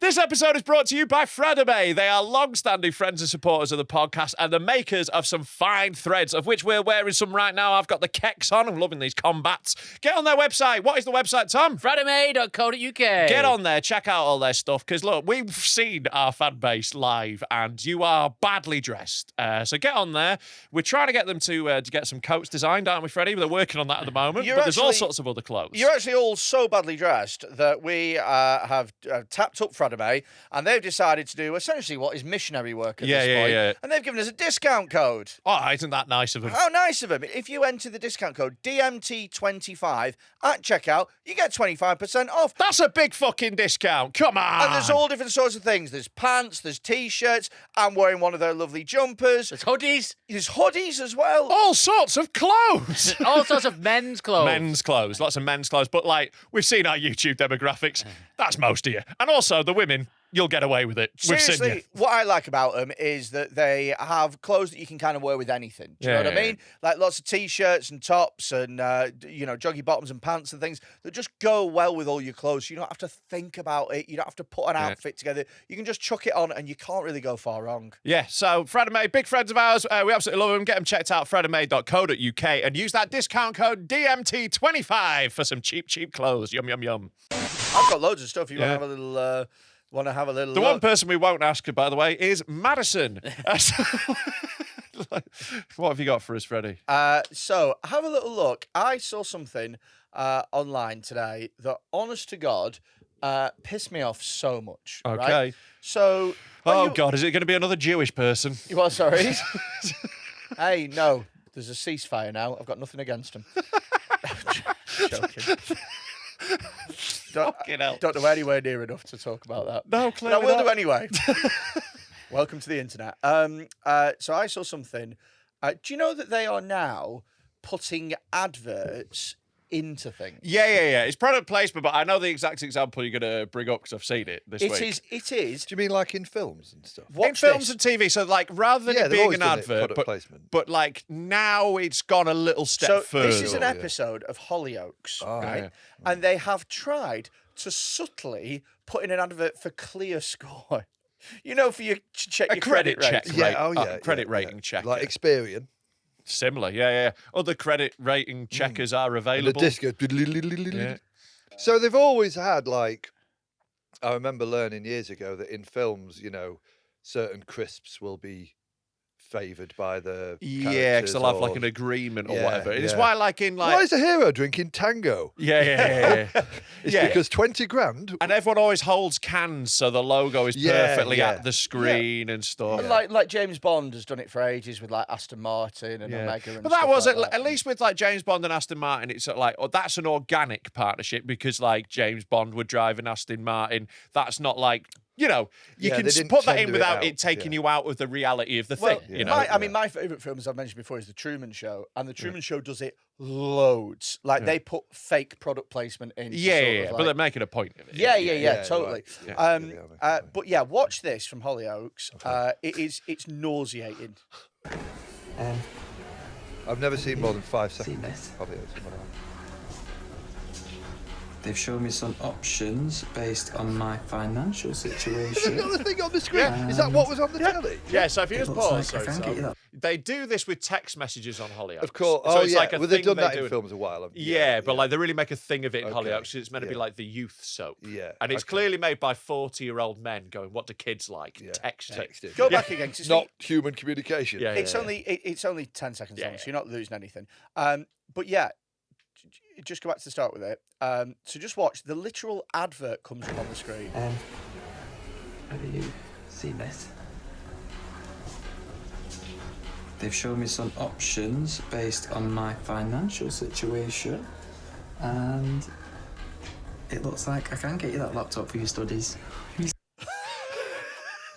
This episode is brought to you by Freddy. They are long-standing friends and supporters of the podcast and the makers of some fine threads, of which we're wearing some right now. I've got the kecks on. I'm loving these combats. Get on their website. What is the website, Tom? FreddyMay.co.uk. Get on there. Check out all their stuff. Because, look, we've seen our fan base live and you are badly dressed. So get on there. We're trying to get them to get some coats designed, aren't we, Freddie? They're working on that at the moment. But there's all sorts of other clothes. You're actually all so badly dressed that we have tapped up Freddy Academy, and they've decided to do essentially what is missionary work at this point. Yeah. And they've given us a discount code. Oh, isn't that nice of them? How nice of them. If you enter the discount code DMT25 at checkout, you get 25% off. That's a big fucking discount. Come on. And there's all different sorts of things. There's pants, there's T-shirts. I'm wearing one of their lovely jumpers. There's hoodies. There's hoodies as well. all sorts of clothes. All sorts of men's clothes. Men's clothes, lots of men's clothes. But like, we've seen our YouTube demographics. That's most of you. And also the women, you'll get away with it. We've seen Seriously, you. what I like about them is that they have clothes that you can kind of wear with anything. Do you know what I Yeah. mean? Like lots of T-shirts and tops and, joggy bottoms and pants and things that just go well with all your clothes. You don't have to think about it. You don't have to put an outfit together. You can just chuck it on and you can't really go far wrong. Yeah, so Fred and May, big friends of ours. We absolutely love them. Get them checked out, fredandmay.co.uk, and use that discount code DMT25 for some cheap, cheap clothes. Yum, yum, yum. I've got loads of stuff. You want to have a little... The one person we won't ask, by the way, is Madison. What have you got for us, Freddie? So have a little look. I saw something online today that, honest to God, pissed me off so much. Okay. Right? So... God, is it going to be another Jewish person? You are sorry? Hey, no. There's a ceasefire now. I've got nothing against him. Joking. Fucking hell. Don't know anywhere near enough to talk about that. No, But I clearly will not. do anyway. Welcome to the internet. So I saw something. Do you know that they are now putting adverts into things? Yeah. It's product placement, but I know the exact example you're going to bring up because I've seen it this week. It is. Do you mean like in films and stuff? In Watch films this. and TV, so like rather than Yeah, it they've being always an done it, advert, product but, placement. but like now it's gone a little step So further. this is an yeah. episode of Hollyoaks, Oh, right? yeah. And they have tried to subtly put in an advert for Clear Score. You know, for you to check A your credit check. rating. Yeah, Credit rating check. Like Experian. Similar, yeah. Other credit rating checkers are And the available. disc goes... Yeah. So they've always had, like... I remember learning years ago that in films, certain crisps will be favoured by the Yeah, because they'll have like or- an agreement or Yeah, whatever. It's yeah. why, like in Why like, is a hero drinking Tango? yeah. It's Yeah. because 20 grand... And everyone always holds cans, so the logo is Yeah, perfectly yeah. at the screen and stuff. And like James Bond has done it for ages with like Aston Martin and Omega and But that stuff was like that. at least with like James Bond and Aston Martin, it's like, that's an organic partnership because like James Bond would drive an Aston Martin. That's not like, you Yeah, can they didn't put that in tender it without out, it taking yeah. you out of the reality of the Well, thing. my favourite film, as I've mentioned before, is The Truman Show. And The Truman Show does it loads. Like, they put fake product placement in. Yeah, but they're making a point of it. Yeah, totally. right. But yeah, watch this from Hollyoaks. It's nauseating. I've never seen more than 5 seconds. this? of it. It's something like They've shown me some options based on my financial that. situation. Is that the thing on the screen? Is that what was on the telly? Yeah, so if you just looks pause, like I can get you that. they do this with text messages on Hollyoaks. Of course. So Oh, it's yeah. like a Well, they've thing done that do in films a while. haven't they? Yeah, but like they really make a thing of it in Okay. Hollyoaks. 'Cause it's meant to be Yeah. like the youth soap. Yeah, And it's okay. clearly made by 40-year-old men going, what do kids like? Yeah, Texting. texting. Go back again. 'cause it's Not human communication. Yeah, It's only 10 seconds Yeah, long, yeah. so you're not losing anything. But yeah, just go back to the start with it. So just watch. The literal advert comes up on the screen. Have you seen this? They've shown me some options based on my financial situation, and it looks like I can get you that laptop for your studies. It's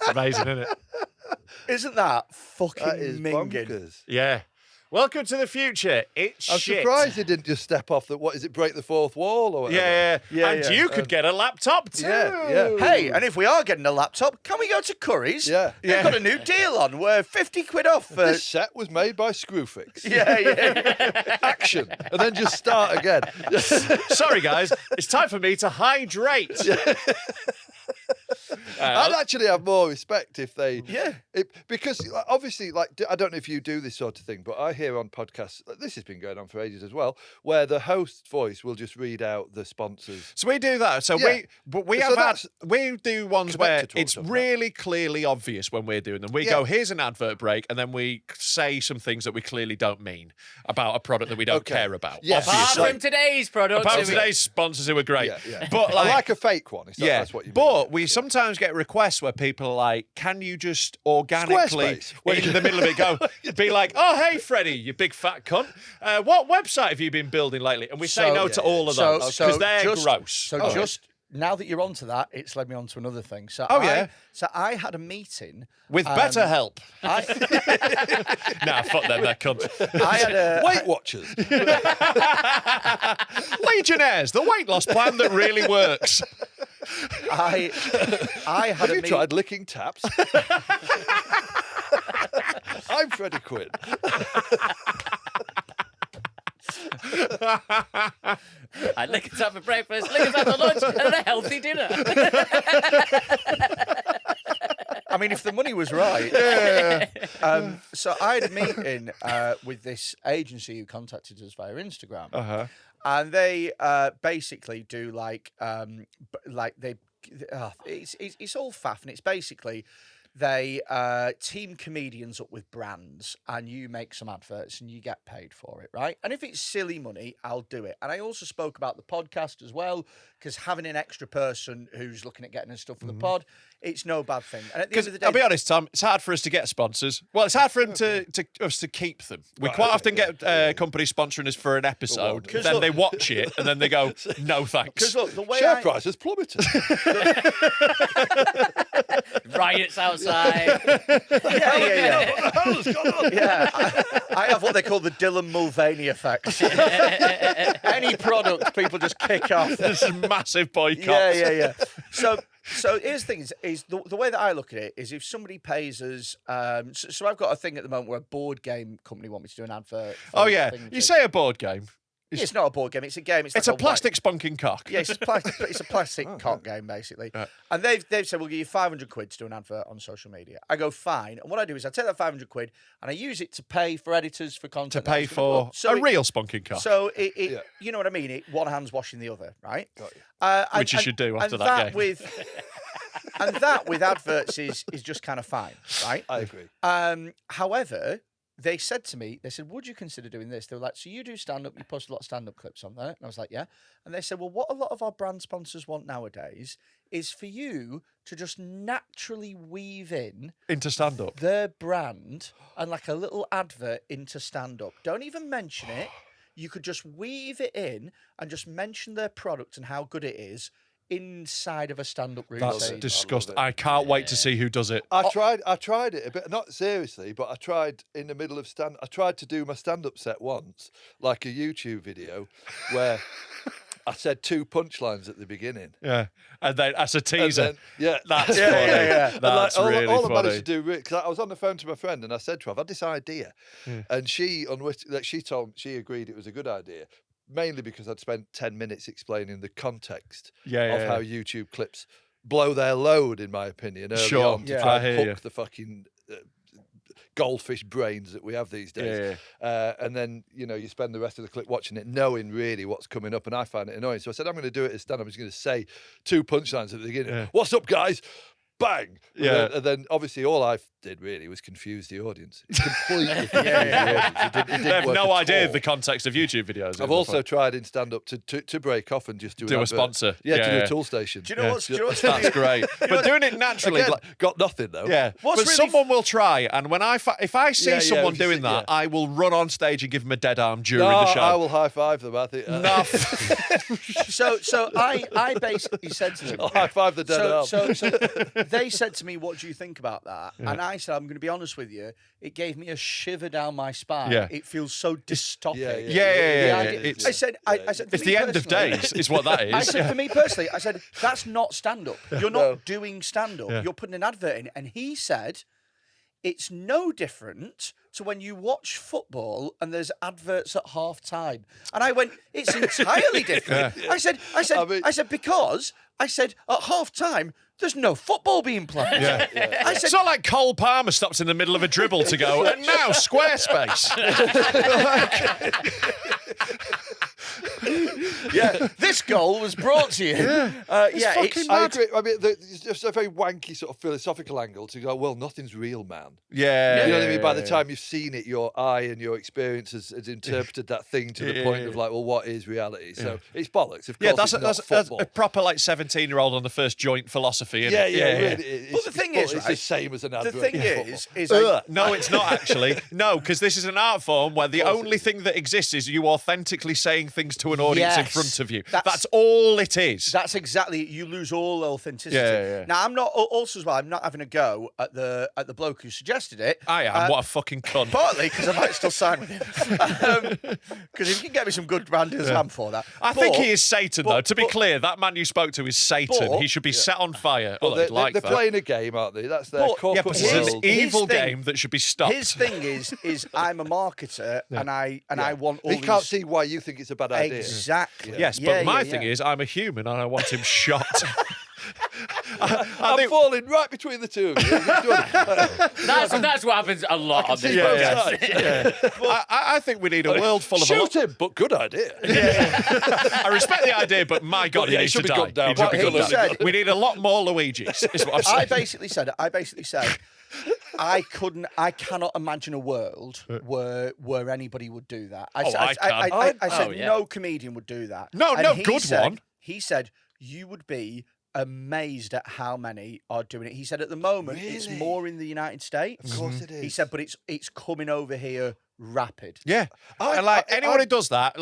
amazing, isn't it? Isn't that fucking That is minging? bonkers. Yeah. Welcome to the future. It's I'm shit. surprised they didn't just step off the, break the fourth wall or whatever? Yeah. And you could get a laptop too. Yeah. Hey, and if we are getting a laptop, can we go to Curry's? Yeah. They've got a new deal on. We're 50 quid off. This set was made by Screwfix. Yeah. Action. And then just start again. Sorry, guys. It's time for me to hydrate. I'd actually have more respect if they... Yeah. Because obviously, like, I don't know if you do this sort of thing, but I hear on podcasts, this has been going on for ages as well, where the host's voice will just read out the sponsors. So we do that. So Yeah. we do ones where connected to what it's we're talking really clearly obvious when we're doing them. We go, here's an advert break, and then we say some things that we clearly don't mean about a product that we don't Okay. care about. Yes. Apart Obviously. from today's product. Apart from today's sponsors who are great. Yeah. But I like a fake one. If yeah, that's what you mean. but we sometimes sometimes get requests where people are like, can you just organically, Squarespace. in the middle of it, be like, oh, hey, Freddie, you big fat cunt. What website have you been building lately? And we say no to all of those because they're gross. So just now that you're onto that, it's led me on to another thing. So So I had a meeting with BetterHelp. Nah, fuck them, they're cunts. I had a Weight Watchers. Legionnaires, the weight loss plan that really works. I had Have a you meeting. tried licking taps? I'm Freddy Quinne. I'd lick it up for breakfast, lick it up for lunch, and a healthy dinner. I mean, if the money was right. So I had a meeting with this agency who contacted us via Instagram, and they basically do it's all faff, and it's basically they team comedians up with brands, and you make some adverts and you get paid for it, right? And if it's silly money, I'll do it. And I also spoke about the podcast as well, because having an extra person who's looking at getting us stuff for the pod, it's no bad thing. And at the end of the day, I'll be honest, Tom, it's hard for us to get sponsors. Well, it's hard for him us to keep them. We quite often get companies sponsoring us for an episode, then they watch it, and then they go, no thanks. because look, the way Share price has plummeted. Riots outside. Yeah, I have what they call the Dylan Mulvaney effect. Any product, people just kick off. This is massive boycott. Yeah. So here's the thing: is the way that I look at it is if somebody pays us. So I've got a thing at the moment where a board game company want me to do an advert. Oh yeah, you say a board game. It's not a board game; it's a game. It's like a plastic spunking cock. Yeah, it's a plastic cock game basically. Right. And they've said we'll give you 500 quid to do an advert on social media. I go fine, and what I do is I take that 500 quid and I use it to pay for editors for content. To pay for real spunking cock. So it you know what I mean? One hand's washing the other, right? Got you. Which you should do after that game. And that with adverts is just kind of fine, right? I agree. However, they said to me, would you consider doing this? They were like, so you do stand-up, you post a lot of stand-up clips on there. And I was like, yeah. And they said, well, what a lot of our brand sponsors want nowadays is for you to just naturally weave in into stand-up their brand and like a little advert into stand-up. Don't even mention it. You could just weave it in and just mention their product and how good it is inside of a stand-up routine. That's disgusting. I can't wait to see who does it. I tried it a bit, not seriously, but I tried in the middle of I tried to do my stand-up set once, like a YouTube video, where I said 2 punchlines at the beginning. Yeah, and then as a teaser. Then, that's funny. Yeah. That's all, really all funny. I managed to do, because I was on the phone to my friend and I said to her, I've had this idea, and she agreed it was a good idea. Mainly because I'd spent 10 minutes explaining the context of how YouTube clips blow their load, in my opinion, early on to try and hook the fucking goldfish brains that we have these days. And then, you spend the rest of the clip watching it, knowing really what's coming up, and I find it annoying. So I said, I'm going to do it as stand-up. I'm just going to say 2 punchlines at the beginning. Yeah. What's up, guys? Bang! And then obviously all I did really was confuse the audience. It completely confused the audience. It didn't they have work no at idea all. of the context of YouTube videos. I've also tried in stand-up to break off and just do a advert. sponsor. To do a tool station. Do you know what's That's great. But doing it naturally. Again, got nothing though. Yeah. But someone will try, and when if I see someone doing that, I will run on stage and give them a dead arm during the show. I will high five them. I think. So I basically said to them, I'll high five the dead arm. So they said to me, what do you think about that? And I said, I'm going to be honest with you, it gave me a shiver down my spine. Yeah. It feels so dystopic. Yeah. I said, it's the end of days, is what that is. I said, for me personally, I said, that's not stand-up. You're not doing stand-up. Yeah. You're putting an advert in. And he said, it's no different to when you watch football and there's adverts at half time. And I went, it's entirely different. Yeah. I said, because at half time, there's no football being played. Yeah. I said, It's not like Cole Palmer stops in the middle of a dribble to go, and now Squarespace. Yeah, this goal was brought to you. I agree. I mean, it's just a very wanky sort of philosophical angle to go, well, nothing's real, man. Yeah. You know what I mean? By the time you've seen it, your eye and your experience has interpreted that thing to the point of like, well, what is reality? So it's bollocks. Of course, that's a proper like 17-year-old on the first joint philosophy. Isn't it? Really, But the thing is, it's right, the same as an advert. the thing is No, it's not actually. No, because this is an art form where the only thing that exists is you authentically saying things to an audience in front of you. That's all it is. That's exactly it. You lose all authenticity. Yeah. Now, I'm not. Also, as well, I'm not having a go at the bloke who suggested it. I am. What a fucking cunt. Partly because I might still sign with him. Because if you can get me some good branded ham for that, I think he is Satan, though. To be clear, that man you spoke to is Satan. He should be set on fire. They're playing a game, aren't they? That's their corporate but it's world. an evil game that should be stopped. His thing is I'm a marketer and I want all He can't see why you think it's a bad idea. Exactly. Yes, but my thing is I'm a human and I want him shot. I'm falling right between the two of you. That's what happens a lot on this podcast. I think we need a world full of... Shoot him, but good idea. I respect the idea, but my God, he needs to die. Down. We need a lot more Luigis, is what I'm saying. I basically said, I cannot imagine a world where anybody would do that. I said no comedian would do that. No, good one. He said you would be amazed at how many are doing it. He said at the moment it's more in the United States. Of course it is. He said, but it's coming over here rapid. Yeah. Anyone who does that,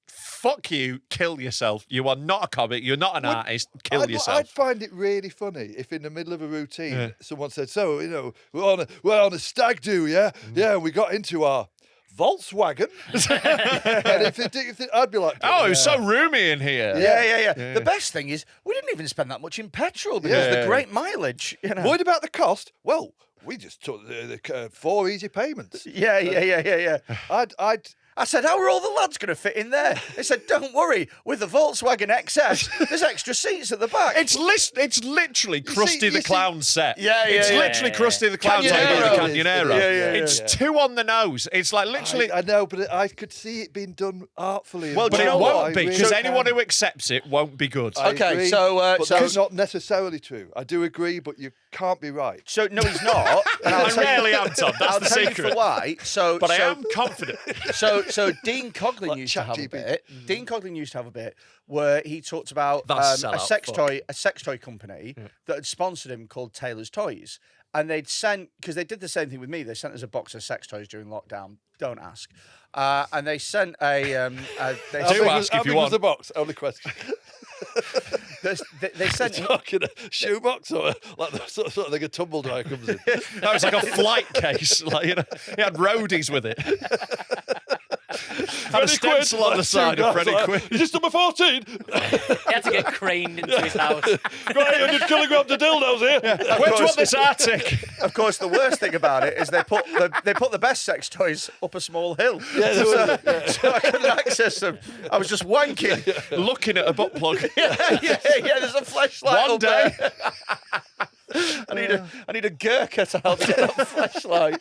fuck you, kill yourself. You are not a comic, you're not an artist, kill yourself. I'd find it really funny if in the middle of a routine someone said, so, we're on a stag do, yeah? Yeah, we got into our Volkswagen. And I'd be like, it was so roomy in here. Yeah. The best thing is we didn't even spend that much in petrol because of the great mileage. Worried about the cost? Well, we just took the 4 easy payments. Yeah. I said, how are all the lads going to fit in there? They said, don't worry, with the Volkswagen XS, there's extra seats at the back. It's literally Krusty the Clown set. It's literally Krusty the Clown set with the Canyonero. It's too on the nose. It's like literally... I know, but I could see it being done artfully. Well, but it won't be, because anyone who accepts it won't be good. Okay, but that's not necessarily true. I do agree, but you can't be right. So, no, he's not. And I rarely am, Tom. That's the secret. I'll tell you for why. But I am confident. So Dean Coughlin used to have a bit. Dean Coughlin used to have a bit where he talked about a sex toy company that had sponsored him called Taylor's Toys, and they'd sent, because they did the same thing with me. They sent us a box of sex toys during lockdown. Don't ask. And they sent a. Do ask if you want the box. Only question. They sent talking a shoebox or sort of like a tumble dryer comes in. That was like a flight case. He had roadies with it. Had a stencil on the side of Freddy Quinne. Is this number 14? He had to get craned into his house. Got 800 kilograms of dildos here. Where do you want this Arctic? Of course, the worst thing about it is they put the best sex toys up a small hill. Yeah, so I couldn't access them. I was just wanking. Looking at a butt plug. Yeah, there's a fleshlight One day. I need a Gurkha to help get that fleshlight.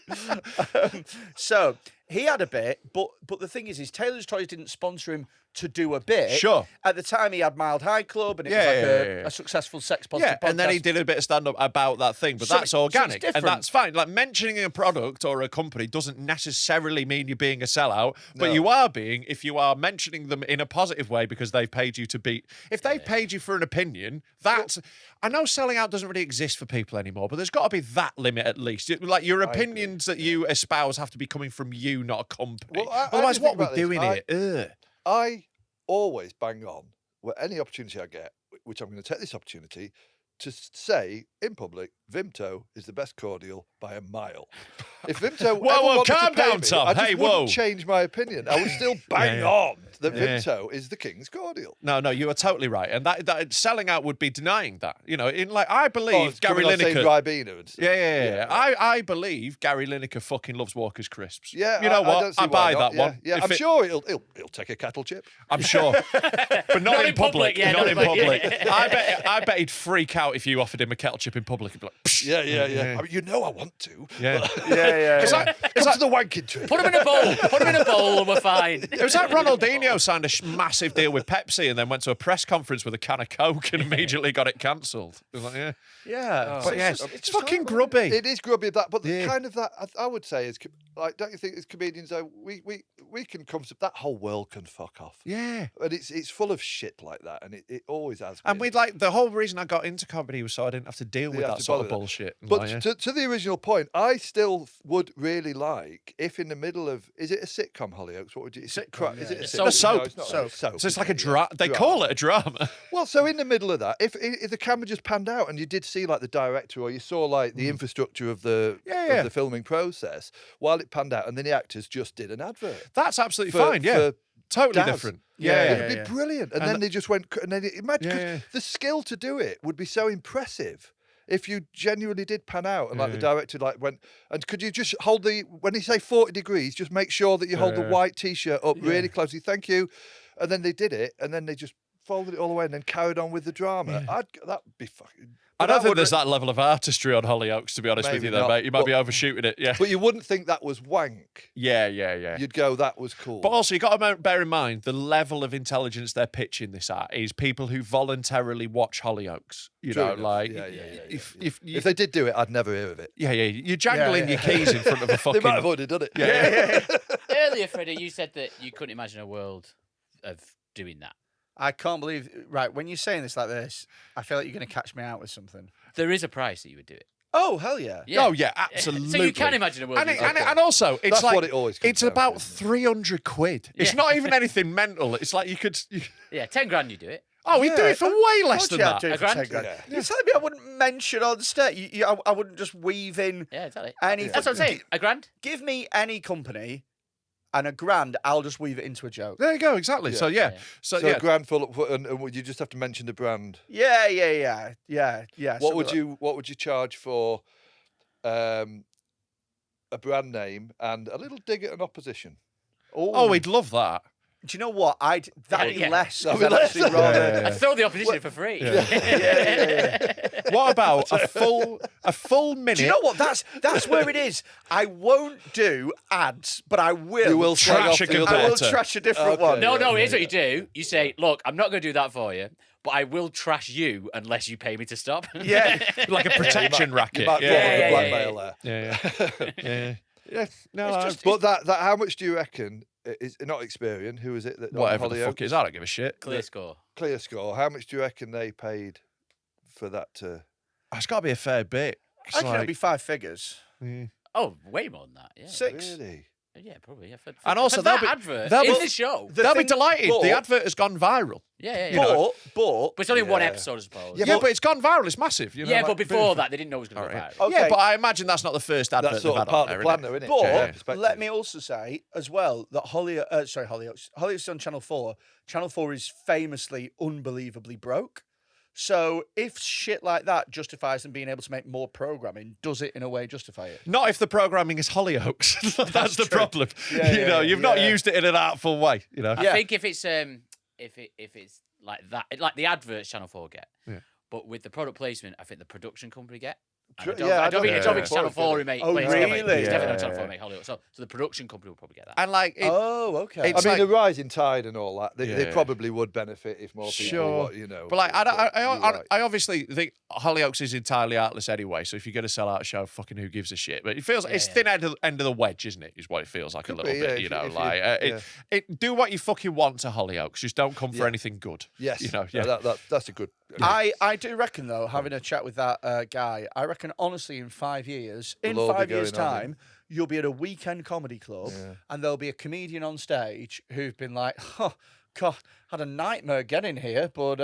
So he had a bit, but the thing is Taylor's Toys didn't sponsor him to do a bit. Sure. At the time, he had Mild High Club, and it was a successful sex positive podcast. And then he did a bit of stand-up about that thing, but that's organic, and that's fine. Like, mentioning a product or a company doesn't necessarily mean you're being a sellout, but you are being if you are mentioning them in a positive way because they've paid you to be. If they've paid you for an opinion, that's... I know selling out doesn't really exist for people anymore, but there's got to be that limit at least. Like, your opinions that you espouse have to be coming from you, not a company. Well, otherwise, what we're doing here... I always bang on with any opportunity I get, which I'm going to take this opportunity to say in public, Vimto is the best cordial by a mile. If Vimto whoa, calm down, Tom. I just wouldn't change my opinion. I would still bang on that Vimto is the king's cordial. No, you are totally right, and that selling out would be denying that. I believe Gary Lineker. Ribena and stuff. Yeah. I believe Gary Lineker fucking loves Walker's crisps. Yeah, you know what? I buy that one. Yeah, I'm sure he'll take a kettle chip. I'm sure, but not in public. Not in public. I bet he'd freak out if you offered him a kettle chip in public. He'd be like, Yeah. I mean, I want to. Yeah. It's like to the wanking tree. Put him in a bowl. Put him in a bowl and we're fine. It was like Ronaldinho signed a massive deal with Pepsi and then went to a press conference with a can of Coke and immediately got it cancelled. It was like, But it's fucking grubby. It is grubby, but the kind of that I would say is like, don't you think as comedians though we can come to that whole world can fuck off. Yeah. And it's full of shit like that, and it always has been. And we'd like the whole reason I got into comedy was so I didn't have to deal with that sort of bullshit. But to the original point, I still would really like if in the middle of is it a sitcom, Hollyoaks? What would you? Sitcom, Is it a A sitcom? soap. No, it's not a soap. So it's like a drama. They call it a drama. Well, so in the middle of that, if the camera just panned out and you did see like the director or you saw like the infrastructure of the of the filming process while it panned out, and then the actors just did an advert. That's absolutely fine. Yeah, totally Daz. different. It'd be brilliant. And then they just went, and then imagine 'cause the skill to do it would be so impressive. If you genuinely did pan out and like the director like went, and could you just hold when you say 40 degrees, just make sure that you hold the white t-shirt up really closely. Thank you. And then they did it, and then they just folded it all away and then carried on with the drama. That'd be fucking. I don't think there's that level of artistry on Hollyoaks, to be honest with you, though, mate. You might be overshooting it. Yeah. But you wouldn't think that was wank. Yeah. You'd go, that was cool. But also, you've got to bear in mind the level of intelligence they're pitching this at is people who voluntarily watch Hollyoaks. You know, like if they did do it, I'd never hear of it. Yeah. You're jangling your keys in front of a fucking. They might have already done it. Yeah. Earlier, Freddie, you said that you couldn't imagine a world of doing that. I can't believe. Right, when you're saying this like this, I feel like you're going to catch me out with something. There is a price that you would do it. Oh, hell yeah. Oh, yeah, absolutely. So you can imagine a world. And also, it's That's like what it always comes it's down about to, isn't it? 300 quid. It's not even anything mental. It's like you could. Yeah, 10 grand you do it. Oh, we'd do it for way less than that. A grand? You're telling me I wouldn't mention on stage? I wouldn't just weave in exactly. anything. That's what I'm saying. A grand? Give me any company and $1,000, I'll just weave it into a joke. There you go, exactly. So So a grand full of, and would you just have to mention the brand? Yeah. What would you charge for a brand name and a little dig at an opposition? Oh, we'd love that. Do you know what? That'd be less. That'd be less. I'd throw the opposition for free. What about a full minute? Do you know what? That's where it is. I won't do ads, but I will. You will trash a competitor. I will trash a different one. No, here's what you do. You say, look, I'm not going to do that for you, but I will trash you unless you pay me to stop. Yeah. Like a protection racket. You might blackmail there. Yeah. No, but that how much do you reckon? Is not Experian. Who is it? That whatever the fuck it is, I don't give a shit. Clear score. Clear score. How much do you reckon they paid for that? It's got to be a fair bit. I reckon it'll be 5 figures. Oh, way more than that. Yeah. 6. Really? Yeah, probably. Yeah. And also, for that advert in the show. They'll be delighted. The advert has gone viral. Yeah. But it's only one episode, I suppose. Yeah, but it's gone viral. It's massive. You know, but before that, they didn't know it was going to go viral. Okay. Yeah, but I imagine that's not the first advert That's they've sort had of part on of the there, plan, though, isn't it? But let me also say as well that Hollyoaks on Channel 4. Channel 4 is famously unbelievably broke. So if shit like that justifies them being able to make more programming, does it in a way justify it? Not if the programming is Hollyoaks. That's the problem. You've not used it in an artful way. You know. I think if it's like that, like the adverts Channel 4 get, but with the product placement, I think the production company get. I don't think it's Channel 4 who make. Oh, really? It's definitely not Channel 4 who make Hollyoaks. So the production company will probably get that. And like, okay. I mean, the rising tide and all that, they probably would benefit if more people, Sure. you know. But like, I obviously think Hollyoaks is entirely artless anyway. So if you're going to sell out a show, fucking who gives a shit? But it feels it's thin end of the wedge, isn't it? Is what it feels like a little bit. You know, do what you fucking want to Hollyoaks. Just don't come for anything good. Yes, you know. That's a good. I do reckon though, having a chat with that guy, I reckon honestly in 5 years, time, you'll be at a weekend comedy club and there'll be a comedian on stage who've been like, oh, God, had a nightmare getting here, but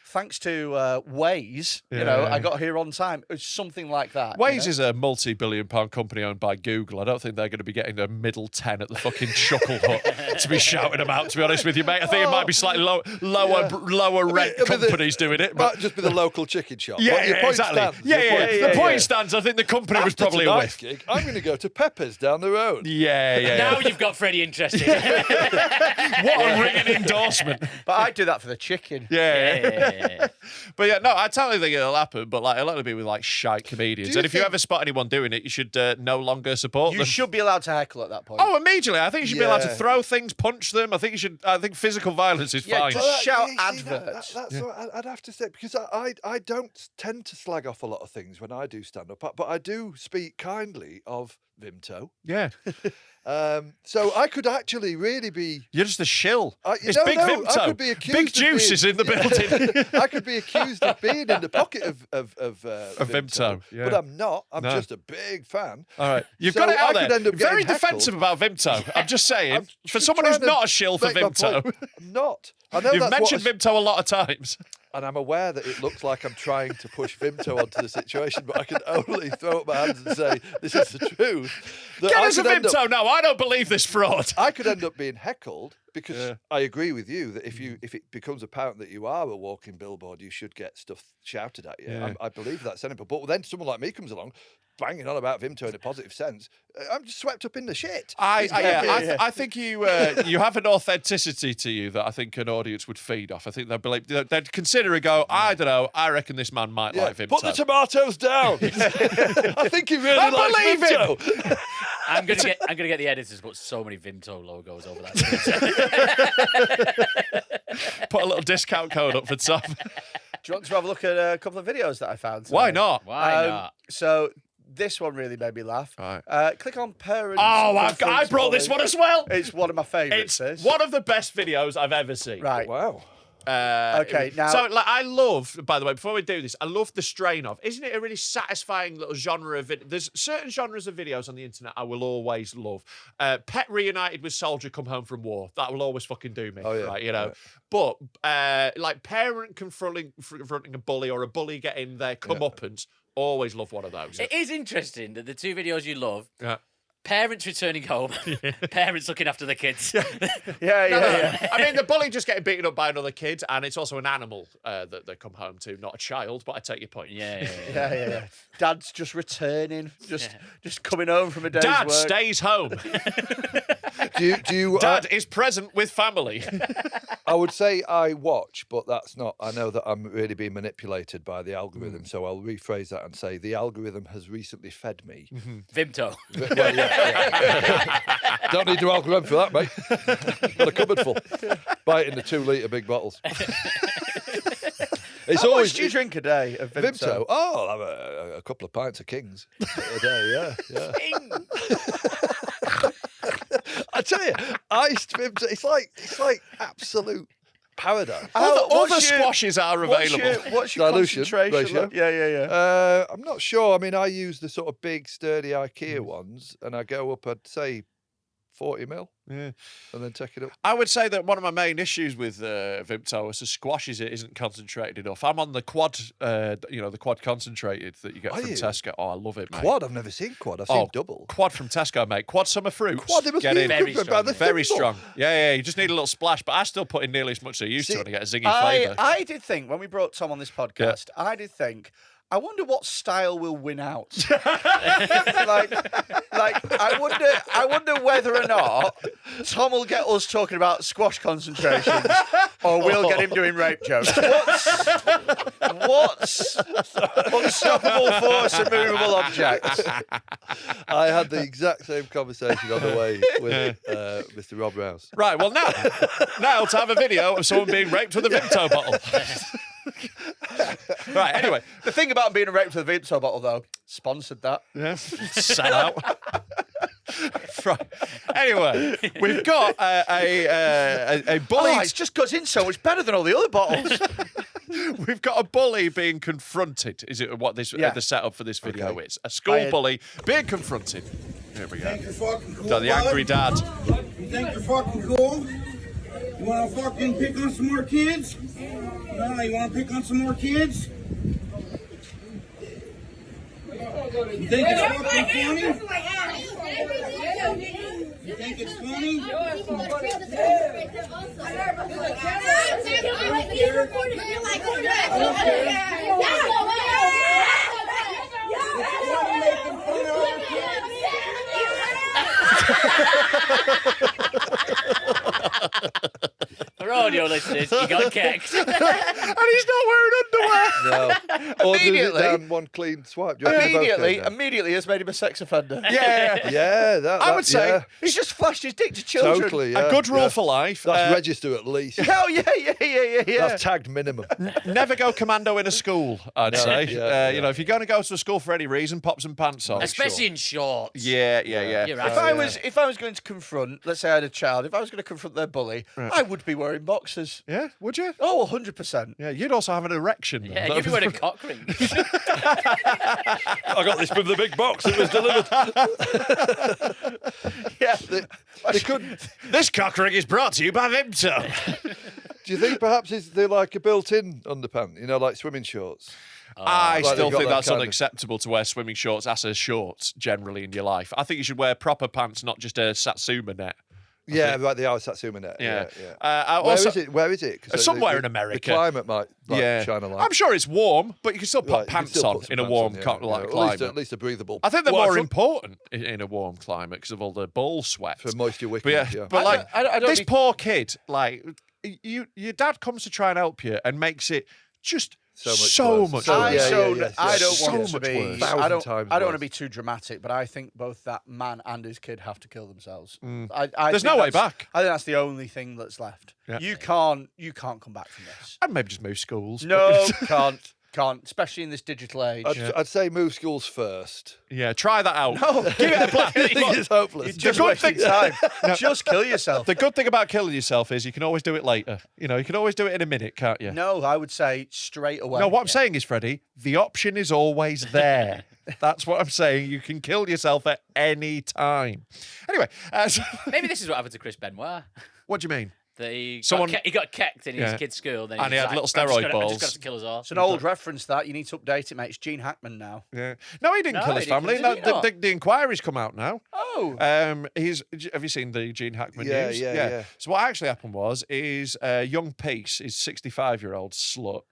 thanks to Waze, I got here on time. It's something like that. Waze is a multi-billion-pound company owned by Google. I don't think they're going to be getting a middle 10 at the fucking Chuckle Hut to be shouting them out, to be honest with you, mate. I think it might be slightly lower rent companies doing it. Might just be the local chicken shop. Yeah, exactly. The point stands, I think the company was probably a whiff. Gig, I'm going to go to Pepper's down the road. Yeah. Now you've got Freddie interested. What a ringing endorsement. But I do that for the chicken. Yeah. But yeah, no, I totally think it'll happen. But like, it'll only be with like shite comedians. And if you ever spot anyone doing it, you should no longer support them. You should be allowed to heckle at that point. Oh, immediately. I think you should be allowed to throw things, punch them. I think physical violence is fine. Just shout adverts. That's what I'd have to say, because I don't tend to slag off a lot of things when I do stand up, but I do speak kindly of Vimto. Yeah. So I could actually really be... You're just a shill. It's Big I Vimto. could be accused Big Juice is in the building. I could be accused of being in the pocket of Vimto. Yeah. But I'm not. I'm just a big fan. All right. You've So got it out I could there. end up Very getting defensive about Vimto. I'm just saying. I'm for just someone who's trying to not a shill for make my Vimto. point. I'm not. I know You've that's mentioned Vimto a lot of times. And I'm aware that it looks like I'm trying to push Vimto onto the situation, but I can only throw up my hands and say, this is the truth. That Get I us a could end Vimto up- now. I don't believe this fraud. I could end up being heckled because I agree with you that if it becomes apparent that you are a walking billboard, you should get stuff shouted at you. Yeah. I believe that sentiment. But then someone like me comes along, banging on about Vimto in a positive sense. I'm just swept up in the shit. I think you have an authenticity to you that I think an audience would feed off. I think they'd consider and go, I don't know, I reckon this man might like Vimto. Put the tomatoes down. I think he really likes believe Vimto. I'm gonna get the editors to put so many Vimto logos over that. Put a little discount code up for Tom. Do you want to have a look at a couple of videos that I found today? Why not? Why not? So this one really made me laugh. Right. Click on parents. Oh, I brought this one as well. It's one of my favourites. It's one of the best videos I've ever seen. Right. Wow. Okay, now... So, like, I love, by the way, before we do this, I love the strain of, isn't it a really satisfying little genre of video? There's certain genres of videos on the internet I will always love. Pet reunited with soldier come home from war. That will always fucking do me, right, you know? Yeah. But, like, parent confronting a bully or a bully getting their comeuppance, always love one of those. It is interesting that the two videos you love... Yeah. Parents returning home, parents looking after the kids. Yeah. I mean, the bully just getting beaten up by another kid, and it's also an animal that they come home to, not a child. But I take your point. Yeah. Dad's just returning, just coming home from a day's Dad work. stays home. Do you Dad is present with family. I would say I watch, but that's not. I know that I'm really being manipulated by the algorithm, so I'll rephrase that and say the algorithm has recently fed me. Vimto. Well, yeah. Don't need to algorithm for that, mate. Got a cupboard full. Buy it in the 2-litre big bottles. It's How always much do you drink a day of Vimto? Vimto. Oh, I'll have a couple of pints of Kings a day. Yeah. I tell you, iced Vimto. It's like absolute paradise. Other squashes are available. What's your Dilution concentration? ratio? Yeah. I'm not sure. I mean, I use the sort of big, sturdy IKEA ones, and I go up, I'd say, 40 mil, and then take it up. I would say that one of my main issues with Vimto is the squashes it isn't concentrated enough. I'm on the quad, the quad concentrated that you get from Tesco. Oh, I love it, mate. Quad? I've never seen quad. I've seen double. Quad from Tesco, mate. Quad summer fruits. Quad, it must get be in. Very strong. Very strong. Yeah. You just need a little splash, but I still put in nearly as much as I used to when I get a zingy flavour. I did think, when we brought Tom on this podcast, I wonder what style will win out. like I wonder whether or not Tom will get us talking about squash concentrations, or we'll get him doing rape jokes. What's unstoppable force and movable objects? I had the exact same conversation on the way with Mr. Rob Rouse. Right, well, now to have a video of someone being raped with a Vimto bottle. Right, anyway. The thing about being raped with a Vimto bottle, though, sponsored that. Yeah, sell out. Right. Anyway, we've got a bully. Oh, it just goes in so much better than all the other bottles. We've got a bully being confronted. Is it what this the setup for this video is? A school bully being confronted. Here we go. Think you're fucking cool, Got the angry dad. You think you're fucking cool? You wanna fucking pick on some more kids? No, you wanna pick on some more kids? You think it's fucking funny? You think it's funny? listeners, he got kecked. And he's not wearing underwear. No. Or does it Immediately. down one clean swipe? Do you reckon they both go down? Immediately has made him a sex offender. Yeah. Yeah, that, I would say yeah. He's just flashed his dick to children. Totally, yeah. a good rule yeah. for life. That's register at least. Oh, yeah. That's tagged minimum. Never go commando in a school, I'd say. yeah, You know, if you're going to go to a school for any reason, pop some pants on. Especially in shorts. Yeah. You're right. If I was going to confront, let's say I had a child, if I was going to confront their bully, I would be wearing boxers. Yeah, would you? Oh, 100%. Yeah, you'd also have an erection. though. Yeah, you'd be wearing a cock ring. I got this from the big box. It was delivered. Yeah. They couldn't. This cock ring is brought to you by Vimto. Do you think perhaps they're like a built-in underpant? You know, like swimming shorts. I Like still they've got think that that's kind of- unacceptable to wear swimming shorts as a shorts generally in your life. I think you should wear proper pants, not just a Satsuma net. Yeah, right. They are Satsuma net. Yeah. Yeah. Where is it? 'Cause somewhere in America. The climate might shine a light. I'm sure it's warm, but you can still put Right, you can pants still on put some in a pants warm on, climate. At least a breathable. I think they're Well, more for- important in a warm climate because of all the ball sweat. for moisture But wicking. yeah, but like I don't this need- poor kid, like your dad comes to try and help you and makes it just So much so worse. much So- worse. yeah, I don't So want to much be. worse. I Thousand don't. times I don't want to worse. be too dramatic, but I think both that man and his kid have to kill themselves. I There's think no way that's- back. I think that's the only thing that's left. Yeah. You can't come back from this. I'd maybe just move schools. No, can't. Especially in this digital age. I'd say move schools first. Yeah, try that out. No, Give it a play. I think it's hopeless. You're just good wasting thing- time. Just kill yourself. The good thing about killing yourself is you can always do it later. You know, you can always do it in a minute, can't you? No, I would say straight away. No, what I'm saying is, Freddie, the option is always there. That's what I'm saying. You can kill yourself at any time. Anyway, Maybe this is what happened to Chris Benoit. what do you mean? That he Someone- got kecked in his Yeah. kid's school. Then And he was had like, little "I'm just steroid gonna- balls." I'm just got to kill us all. It's an old reference that you need to update it, mate. It's Gene Hackman now. Yeah. No, he didn't No, kill he his didn't. family. Did No, he not? the inquiry's come out now. Oh. Have you seen the Gene Hackman Yeah, news? yeah. So what actually happened is young Peace, his 65-year-old slut.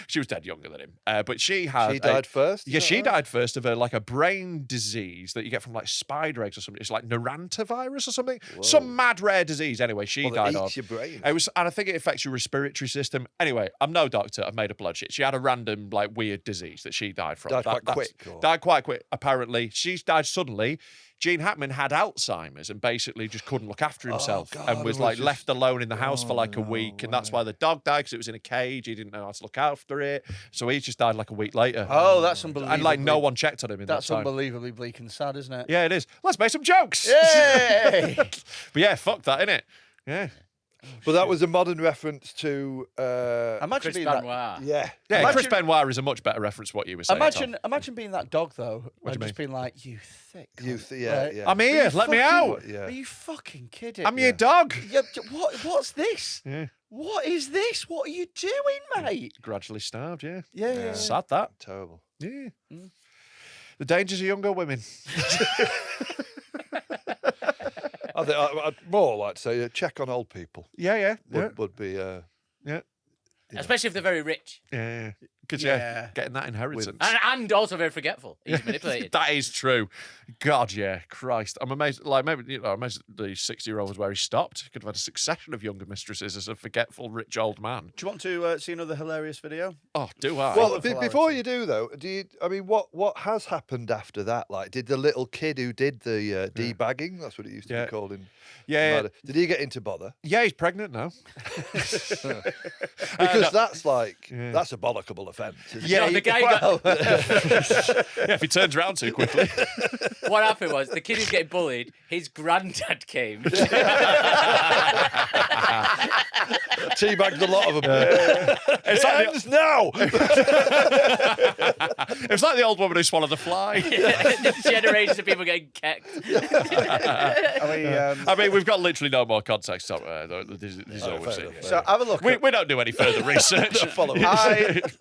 She was dead younger than him, but she had. She died first? Yeah, Is that she right? died first of a brain disease that you get from like spider eggs or something. It's like Narantavirus or something. Some mad rare disease. Anyway, she Well, that died eats of. your brain. And I think it affects your respiratory system. Anyway, I'm no doctor. I've made a blood shit. She had a random like weird disease that she died from. Died quite That's- quick, or- Died quite quick. Apparently, she's died suddenly. Gene Hackman had Alzheimer's and basically just couldn't look after himself God, and was it was like just- left alone in the house for like a week, and that's why the dog died because it was in a cage. He didn't know how to look after it, so he just died like a week later. Oh, that's unbelievable. And like no one checked on him in That's that time. unbelievably bleak and sad, isn't it? Yeah, it is. Let's make some jokes. Yay! But yeah, fuck that, innit? Yeah. But that was a modern reference to. Imagine Chris being that. Benoit. Yeah. Yeah, Imagine- Chris Benoit is a much better reference to what you were saying. Imagine being that dog though, What do and you just being like, "You thick." You cunt," yeah, right? yeah. I'm here. Are you Let me fucking- out. Yeah. Are you fucking kidding? I'm your dog. Yeah, what's this? Yeah. What is this? What are you doing, mate? Gradually starved. Yeah. Yeah. Sad that. Terrible. Yeah. The dangers of younger women. I think I'd more like to say check on old people Yeah. would be. Yeah. Especially if they're very rich. Yeah. Because Yeah. getting that inheritance. And also very forgetful. Easy manipulated. That is true. God, yeah. Christ. I'm amazed. Like, maybe, I'm amazed the 60-year-old was where he stopped. He could have had a succession of younger mistresses as a forgetful, rich old man. Do you want to see another hilarious video? Oh, do I? Well, Wonderful before attitude. you do though, what has happened after that? Like, did the little kid who did the debagging? That's what it used to Yeah. be called in. Yeah. Nevada, did he get into bother? Yeah, he's pregnant now. Because that's like that's a bollockable offence. Yeah, No, the guy got, Yeah, if he turns around too quickly. what happened was the kid who's getting bullied, his granddad came. Teabagged a lot of them. It's like Ends now. It's like the old woman who swallowed the fly. Generations of people getting kicked. I mean, we've got literally no more context. So, this is all we've seen. So have a look. We, at, we don't do any further research.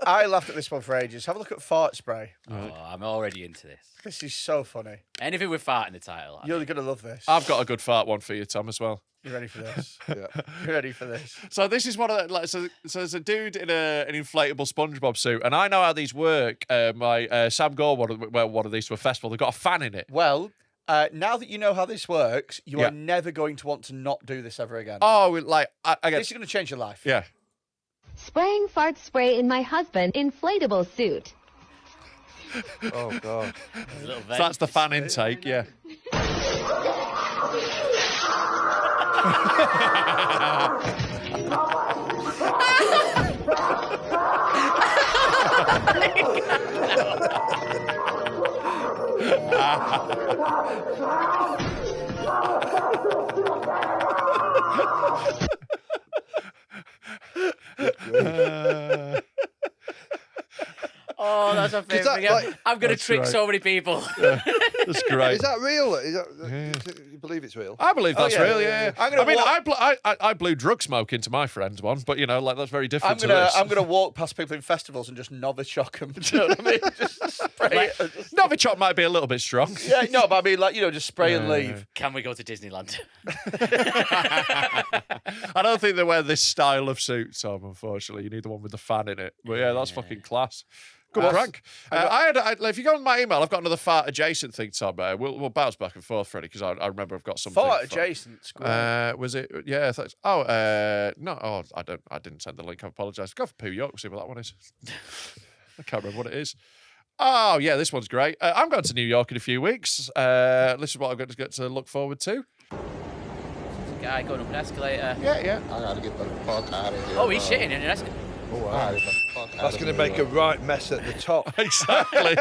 I laughed at this one for ages. Have a look at fart spray. Oh, I'm already into this. This is so funny. Anything with fart in the title. You're gonna love this. I've got a good fart one for you, Tom, as well. You ready for this? Yeah. You ready for this? So this is one of the, like, so there's a dude in an inflatable SpongeBob suit, and I know how these work. Sam Gore wore one of these to a festival. They've got a fan in it. Well, Now that you know how this works, you Yeah. are never going to want to not do this ever again. Oh, like I This guess. is going to change your life. Yeah. Spraying fart spray in my husband's inflatable suit. Oh, God. There's a little So vent. that's the fan intake. Yeah. Oh, that's my favourite that, thing. like- I'm going to That's trick right. so many people. That's great. Is that real? You believe it's real? I believe that's yeah, real. yeah, Yeah. yeah. I'm gonna I mean, walk- I blew drug smoke into my friend's one, but like that's very I'm different gonna to this. walk past people in festivals and just novichok them. Do you know what I mean? Just spray it. Just- Novichok might be a little bit strong. yeah, no, but I mean, like, just spray and leave. Can we go to Disneyland? I don't think they wear this style of suit, Tom. Unfortunately, you need the one with the fan in it. But yeah, that's fucking class. Good prank. If you go on my email, I've got another fart adjacent thing, Tom. We'll bounce back and forth, Freddie, because I remember I've got something. Fart adjacent. Was it? Yeah. No. Oh, I didn't send the link. I apologise. Go for Poo York. We'll see what that one is. I can't remember what it is. Oh yeah, this one's great. I'm going to New York in a few weeks. This is what I've got to get to look forward to. Guy going up an escalator. Yeah. I gotta get the fuck out of here. Oh, he's shitting in an escalator. That's going to make a right mess at the top Exactly.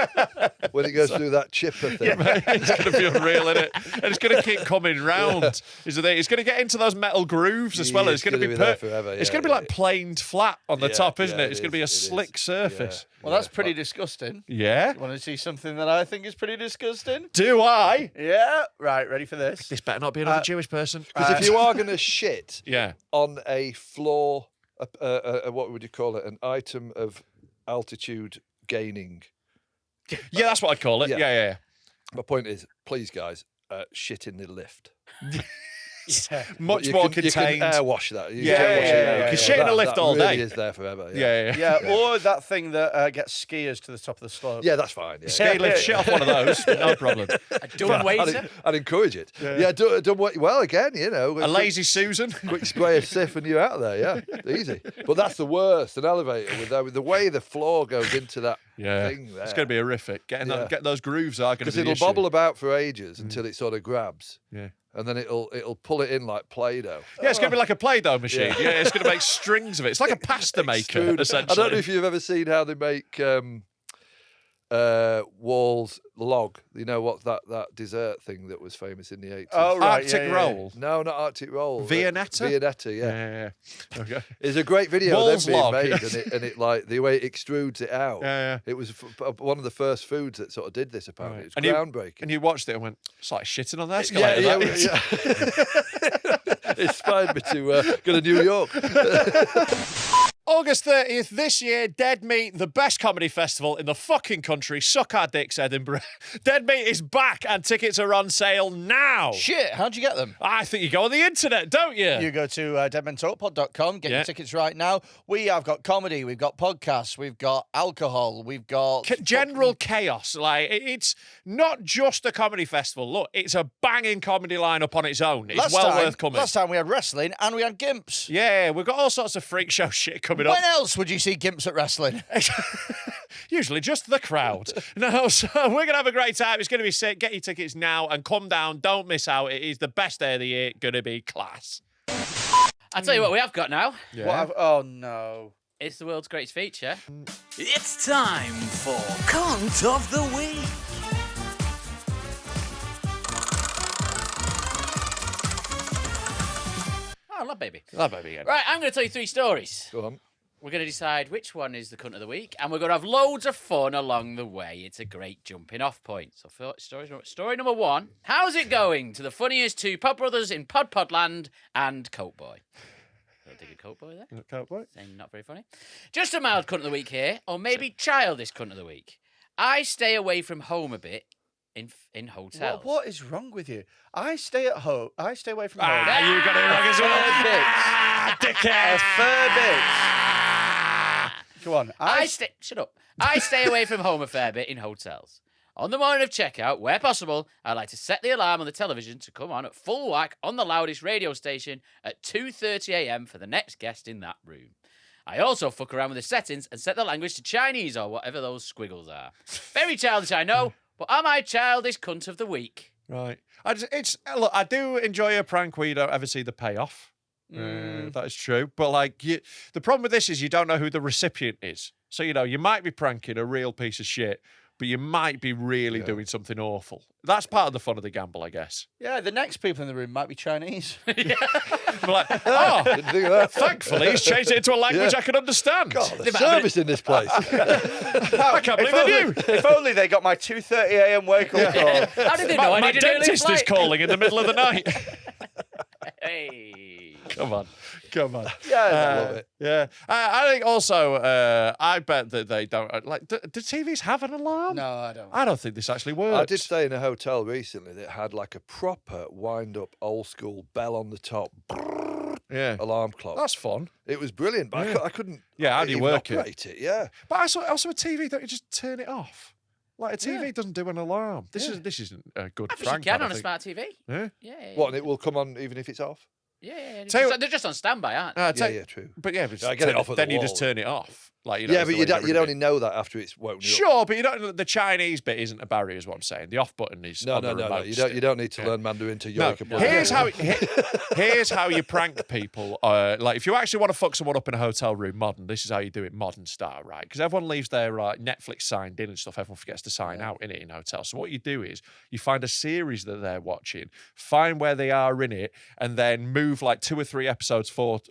when it goes through that chipper thing. It's going to be unreal, isn't it? And it's going to keep coming round. Is the thing. It's going to get into those metal grooves as well. Yeah, It's going to be there forever. It's yeah, going to be like planed flat on the Yeah, top, isn't yeah, it? It's it going to be a is, it slick is. surface. Well, that's pretty disgusting. Yeah. You want to see something that I think is pretty disgusting? Do I? Yeah. Right. Ready for this? This better not be another Jewish person. Because if you are going to shit Yeah. on a floor, what would you call it? An item of altitude gaining. Yeah, that's what I'd call it. Yeah. Yeah. My point is, please, guys, shit in the lift. Much You more can contained. air wash that. You Yeah, can yeah, wash it yeah, out. yeah. 'Cause shit in a lift that all really day. is there forever. Yeah. Yeah. Or that thing that gets skiers to the top of the slope. Yeah, that's fine. Yeah. Ski lift, shit off one of those, no problem. A dumb waiter. I'd encourage it. Yeah, well, again, A lazy Susan. quick spray of Sif and you're out there, yeah. Easy. But that's the worst, an elevator with the way the floor goes into that Yeah, thing there. it's going to be horrific. Getting those grooves are going to Because be the it'll issue. bobble about for ages until it sort of grabs. Yeah. And then it'll pull it in like Play-Doh. Yeah, it's going to be like a Play-Doh machine. Yeah, it's going to make strings of it. It's like a pasta maker, Extrude. essentially. I don't know if you've ever seen how they make Wall's log. You know what that dessert thing that was famous in the 80s? Oh, right. Arctic roll. No, not Arctic roll. Viennetta? Viennetta, yeah. Yeah. Okay. There's a great video of Wall's them being log, made, yes. and it like the way it extrudes it out. Yeah. It was one of the first foods that sort of did this. Apparently, Right. it's groundbreaking. And you watched it and went, it's like shitting on the yeah, escalator. yeah, that is." yeah. It inspired me to go to New York. August 30th this year, Dead Meat, the best comedy festival in the fucking country. Suck our dicks, Edinburgh. Dead Meat is back and tickets are on sale now. Shit. How'd you get them? I think you go on the internet, don't you? You go to deadmentalkpod.com, get Yeah. your tickets right now. We have got comedy, we've got podcasts, we've got alcohol, we've got General chaos. Like, it's not just a comedy festival. Look, it's a banging comedy lineup on its own. It's worth coming. Last time we had wrestling and we had gimps. Yeah, we've got all sorts of freak show shit coming up. When else would you see gimps at wrestling? Usually just the crowd. No, so we're going to have a great time. It's going to be sick. Get your tickets now and come down. Don't miss out. It is the best day of the year. Going to be class. I'll tell you what we have got now. Oh, no. It's the world's greatest feature. It's time for Cunt of the Week. Oh, love baby. Love baby again. Right, I'm going to tell you 3 stories. Go on. We're going to decide which one is the cunt of the week, and we're going to have loads of fun along the way. It's a great jumping off point. So, story number 1. How's it going to the funniest 2 pod brothers in Podland and Coat Boy? Don't think a Coat Boy there. Saying not very funny. Just a mild cunt of the week here, or maybe childish cunt of the week. I stay away from home a bit in hotels. What is wrong with you? I stay at home. I stay away from home. You got it wrong as well. A fair bit. Go on. Shut up. I stay away from home a fair bit in hotels. On the morning of checkout, where possible, I like to set the alarm on the television to come on at full whack on the loudest radio station at 2:30 a.m. for the next guest in that room. I also fuck around with the settings and set the language to Chinese or whatever those squiggles are. Very childish, I know, but am I childish cunt of the week? Right. Look, I do enjoy a prank where you don't ever see the payoff. That is true. But like, the problem with this is you don't know who the recipient is. So, you might be pranking a real piece of shit, but you might be really doing something awful. That's part of the fun of the gamble, I guess. Yeah, the next people in the room might be Chinese. We're like, didn't think of that. Thankfully, he's changed it into a language I can understand. God, the service in this place. I can't believe they knew. If only they got my 2:30 a.m. wake-up call. How did they know? My dentist is calling in the middle of the night. Hey. Come on. Yeah, I love it. Yeah. I think also, I bet that they don't, do TVs have an alarm? No, I don't. I don't think this actually works. I did stay in a hotel recently that had like a proper wind-up, old-school bell on the top alarm clock. That's fun. It was brilliant, but I couldn't. Yeah, how do you work operate it? Yeah, but I saw also a TV, don't you just turn it off? Like a TV doesn't do an alarm. This isn't a good I think prank. you can on a smart TV. Yeah. Yeah. What? And it will come on even if it's off. Yeah. Tell you They're just on standby, aren't they? Yeah, true. But yeah, I get it off at then the you wall. just turn it off. Like, Yeah, but you'd only know that after it's woken you up. Sure, but you don't. The Chinese bit isn't a barrier, is what I'm saying. The off button is No. on the remote stick. You don't need to learn Mandarin to No. yoke a Here's how you prank people. Like if you actually want to fuck someone up in a hotel room, modern. This is how you do it, modern style, right? Because everyone leaves their Netflix signed in and stuff. Everyone forgets to sign out in hotels. So what you do is you find a series that they're watching, find where they are in it, and then move like 2 or 3 episodes forwards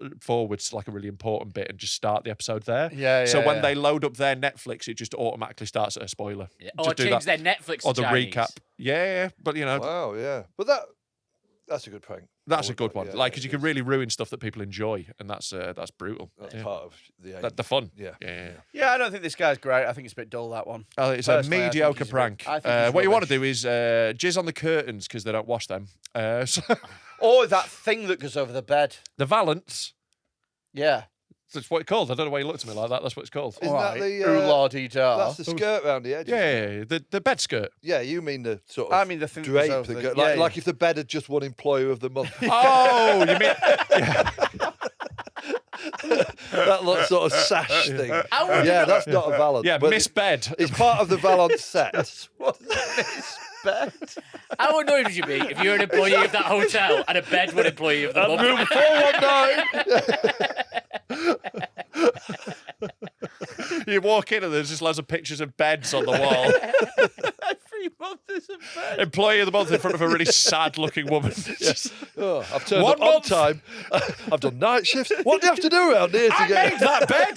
to like a really important bit, and just start the episode there. So when they load up their Netflix, it just automatically starts at a spoiler. Yeah. Or change their Netflix to or the Chinese. recap. Yeah, but Wow, yeah. But that's a good prank. That's a good one. Like, because you can really ruin stuff that people enjoy, and that's brutal. That's part of the the fun. Yeah. Yeah, I don't think this guy's great. I think it's a bit dull, that one. Oh, it's Personally, a I think mediocre he's prank. he's What you want to rubbish. do is jizz on the curtains because they don't wash them. Or that thing that goes over the bed. The valance. Yeah. That's what it's called. I don't know why you looked at me like that. That's what it's called. Isn't that the Ooh-la-dee-da. That's the skirt around the edges. Yeah, the bed skirt. Yeah, you mean the sort of I mean the thing that drape goes over that the- go, yeah, like if the bed had just won Employer of the Month. Oh, you mean That little sort of sash thing. Yeah, that's not a valance. Yeah, but Miss Bed. It's part of the valance set. bed. How annoyed would you be if you were an employee of that hotel and a bed would employee of the month? Room 419. You walk in and there's just loads of pictures of beds on the wall. Every month is a bed. Employee of the month in front of a really sad-looking woman. Oh, I've turned One up on month. time. I've done night shifts. What do you have to do around here to I get made that bed.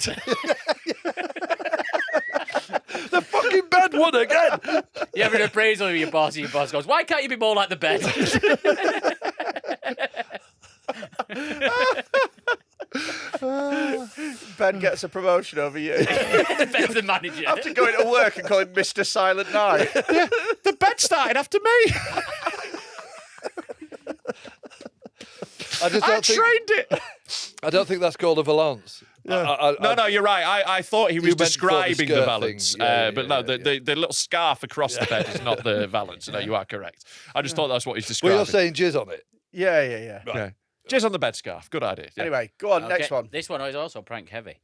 the fucking bed won again? You have an appraisal with your boss, and your boss goes, "Why can't you be more like the bed?" Ben gets a promotion over you. Bed's the manager. After going to work and calling Mr. Silent Night. The bed started after me. I I trained it. I don't think that's called a valance. No, you're right. I thought he was meant for the describing the skirt valance, thing. Yeah, but no, the little scarf across the bed is not the valance. No, you are correct. I just thought that's what he's Well, describing. you're saying jizz on it. Yeah. Yeah. Jizz on the bed scarf. Good idea. Yeah. Anyway, go on, next one. This one is also prank heavy.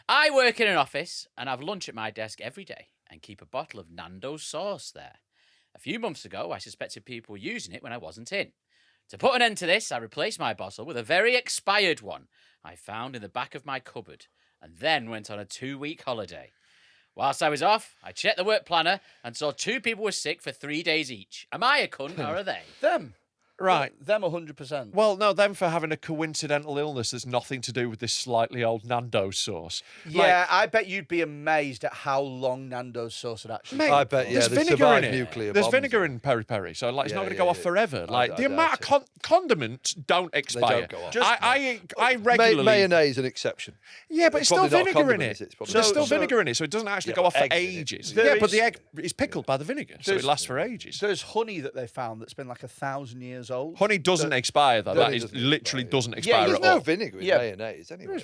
I work in an office and have lunch at my desk every day and keep a bottle of Nando's sauce there. A few months ago, I suspected people were using it when I wasn't in. To put an end to this, I replaced my bottle with a very expired one I found in the back of my cupboard and then went on a 2-week holiday. Whilst I was off, I checked the work planner and saw 2 people were sick for 3 days each. Am I a cunt or are they? Them. Right. Them 100%. Well, no, them for having a coincidental illness that's nothing to do with this slightly old Nando's sauce. Yeah, I bet you'd be amazed at how long Nando's sauce had actually Mate, I bet, yeah, there's they vinegar in survived it. nuclear There's bombs. vinegar in peri-peri, so like it's not Yeah, going to go off forever. Like the I amount doubt of condiments don't expire. go off. I regularly Mayonnaise an exception. Yeah, but it's still probably not a vinegar in condiment, it. is it? It's probably There's not. still So- vinegar in it, so it doesn't actually Yeah, go but off for eggs in it. ages. There Yeah, but is- the egg is pickled by the vinegar, so it there's- lasts for ages. There's honey that they found that's been like 1,000 years was old. Honey doesn't expire, though. That is literally doesn't expire There's at all. no vinegar in mayonnaise anyway.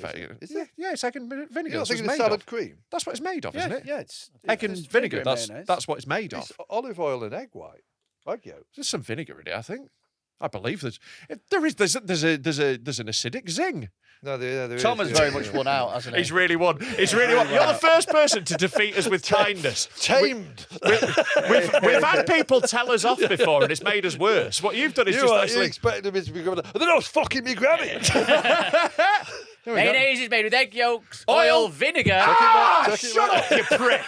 Is there? Yeah, it's egg and vinegar. You're not That's what thinking it's of made salad of. cream? That's what it's made of, isn't it? Yeah, it's egg and vinegar. That's what it's made of. It's olive oil and egg white. Egg yolk. There's some vinegar in it, I think. I believe there's an acidic zing. No, there Tom is. has very much won out, hasn't he? He's really won. He's really won. You're the first person to defeat us with kindness. Tamed. We've had people tell us off before, and it's made us worse. What you've done is You expected them to be going, and then I was fucking me granny. Mayonnaise is made with egg yolks, oil, vinegar. Shut up, you prick.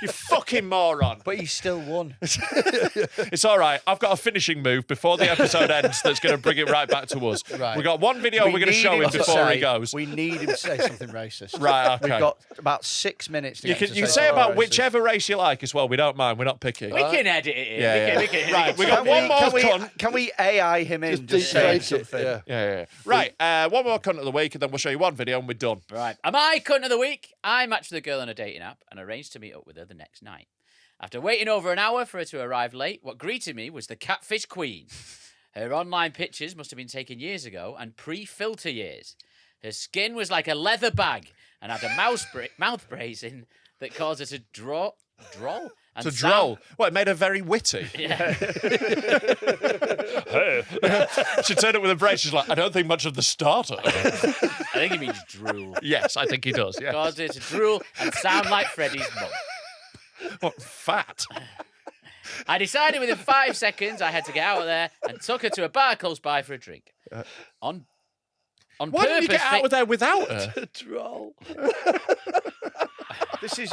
You fucking moron. But he still won. It's all right. I've got a finishing move before the episode ends that's going to bring it right back to us. Right. We've got one video we're going to show him before he goes. We need him to say something racist. Right, okay. We've got about 6 minutes to You get can to say something about racist. whichever race you like as well. We don't mind. We're not picky. We can edit it in. Yeah, We can Right, we got one more cunt. Can we AI him in? Just say something. Yeah. Right, one more cunt of the week, and then we'll show you one video, and we're done. Right. Am I cunt of the week? I matched with a girl on a dating app and arranged to meet up with her the next night. After waiting over an hour for her to arrive late, what greeted me was the catfish queen. Her online pictures must have been taken years ago and pre-filter years. Her skin was like a leather bag and had a mouth bracing that caused her to droll. And To droll. Well, it made her very witty. Yeah. She turned up with a brace. She's like, I don't think much of the starter. I think he means drool. Yes, I think he does. Yeah. Caused her to drool and sound like Freddy's mum. What, fat? I decided within 5 seconds I had to get out of there and took her to a bar close by for a drink. On Why purpose. didn't you get out of there without her? Droll. This is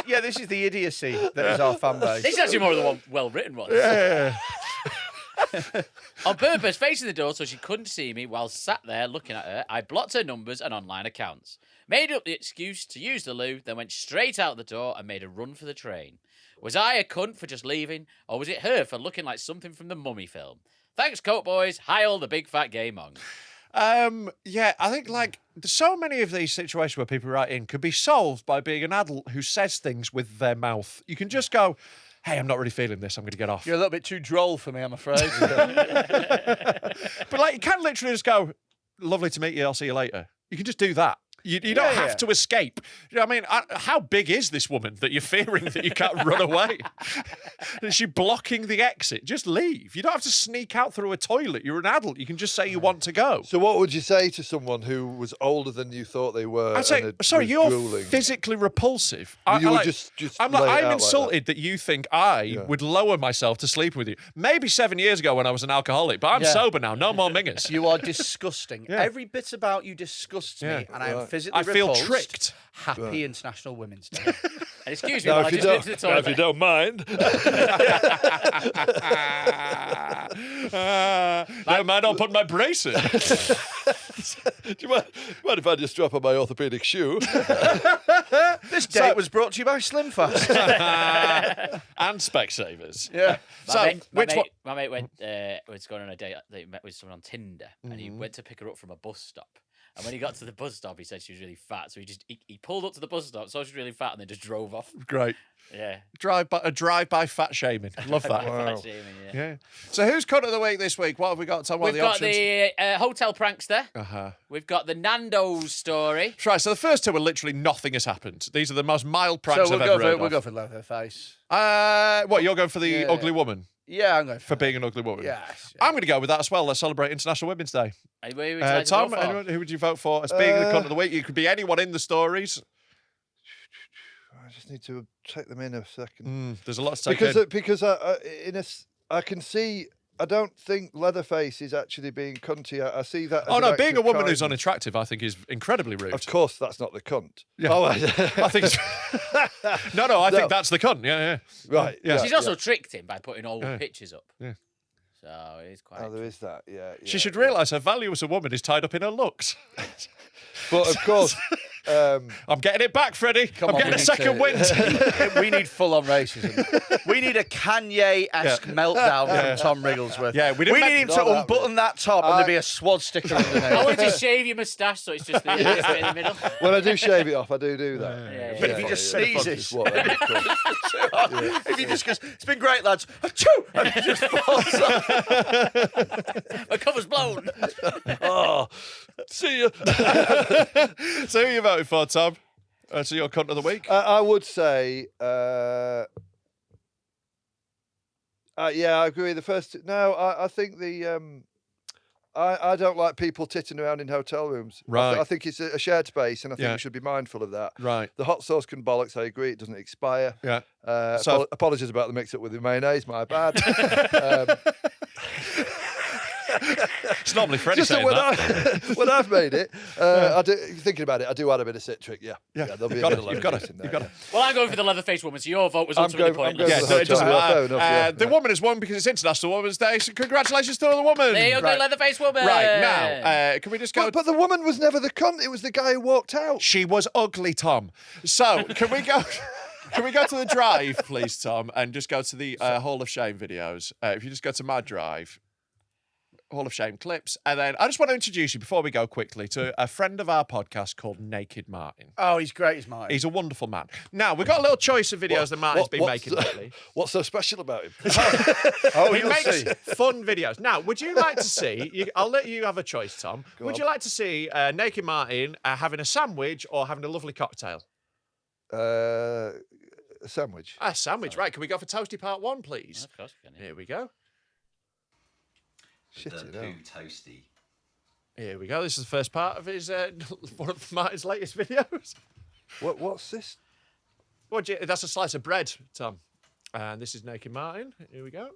the idiocy that is our fan base. This is actually more of the one well-written one. Yeah. On purpose, facing the door so she couldn't see me while sat there looking at her, I blocked her numbers and online accounts. Made up the excuse to use the loo, then went straight out the door and made a run for the train. Was I a cunt for just leaving, or was it her for looking like something from the Mummy film? Thanks, Coat Boys. Hi, all the big fat gay mong. Yeah, I think there's so many of these situations where people write in could be solved by being an adult who says things with their mouth. You can just go, hey, I'm not really feeling this. I'm going to get off. You're a little bit too droll for me, I'm afraid. But you can literally just go, lovely to meet you. I'll see you later. You can just do that. You don't have to escape. You know what I mean? How big is this woman that you're fearing that you can't run away? Is she blocking the exit? Just leave. You don't have to sneak out through a toilet. You're an adult. You can just say you want to go. So what would you say to someone who was older than you thought they were? I'd say, sorry, you're physically repulsive. I'm insulted that you think I would lower myself to sleep with you. Maybe 7 years ago when I was an alcoholic, but I'm sober now. No more mingers. You are disgusting. Every bit about you disgusts me, and I am physically repulsed. Tricked. Happy International Women's Day. And excuse me, while I just went to the toilet. If you don't mind. Don't mind, I'll put my brace in. Do you mind if I just drop on my orthopaedic shoe? This date was brought to you by Slim Fast. And Specsavers. Yeah. My mate was going on a date. He met with someone on Tinder, and he went to pick her up from a bus stop. And when he got to the bus stop, he said she was really fat. So he pulled up to the bus stop, saw she was really fat, and then just drove off. Great. Yeah. Drive-by fat shaming. Love that. Fat shaming, yeah. So who's cut of the week this week? What have we got? Tom, We've got the hotel prankster. Uh-huh. We've got the Nando's story. Right, so the first two are literally nothing has happened. These are the most mild pranks I've ever heard of. We'll go for Leatherface. What, you're going for the ugly woman? Yeah, I'm going for being an ugly woman. Yes. I'm going to go with that as well. Let's celebrate International Women's Day. Tom, who would you vote for as being the cunt of the week? You could be anyone in the stories. I just need to take them in a second. There's a lot to take in. Because I can see. I don't think Leatherface is actually being cunty. I see that. As being a woman who's unattractive, I think, is incredibly rude. Of course, that's not the cunt. Yeah. Oh, I think. I think that's the cunt. Yeah. Right. Yeah. She's also tricked him by putting old pictures up. Yeah. So it is quite. Oh, there is that. Yeah. She should realise her value as a woman is tied up in her looks. But of course, I'm getting it back, Freddie. I'm on, getting a second wind. We need full-on racism. We need a Kanye-esque meltdown from Tom Wrigglesworth. Yeah, we need him to unbutton that top and there be a swastika underneath. I want you to shave your moustache so it's just the bit in the middle. When I do shave it off, I do that. But if he just sneezes, if he just goes, it's been great, lads. Achoo! And he just falls off. My cover's blown. Oh, see you. So who are you voting for, Tom? So your cunt of the week? I would say, yeah, I agree. The first, no, I think I don't like people titting around in hotel rooms. Right. I think it's a shared space, and I think we should be mindful of that. Right. The hot sauce can bollocks. I agree. It doesn't expire. Yeah. So apologies about the mix-up with the mayonnaise. My bad. It's normally Freddie Just saying that. when I've made it, thinking about it, I do add a bit of citric. Yeah. There'll be a bit of You've got lemon juice in there. it. Well, I'm going for the leather-faced woman, so your vote was ultimately pointless. Yeah, so it doesn't matter. enough, The woman has won because it's International Women's Day. So congratulations to the woman. There you go, leather-faced woman. Right, now, can we just go... But the woman was never the cunt. It was the guy who walked out. She was ugly, Tom. So, can we go... Can we go to the drive, please, Tom, and just go to the Hall of Shame videos? If you just go to my drive... Hall of Shame clips. And then I just want to introduce you, before we go quickly, to a friend of our podcast called Naked Martin. Oh, he's great, is Martin. He's a wonderful man. Now, we've got a little choice of videos that Martin's been making lately. What's so special about him? He makes fun videos. Now, would you like to see, I'll let you have a choice, Tom. Would you like to see Naked Martin having a sandwich or having a lovely cocktail? A sandwich. A sandwich, right. Can we go for Toasty Part 1, please? Of course we can. Here we go. The poo toasty. Here we go. This is the first part of his one of Martin's latest videos. What's this? That's a slice of bread, Tom. And this is Naked Martin. Here we go.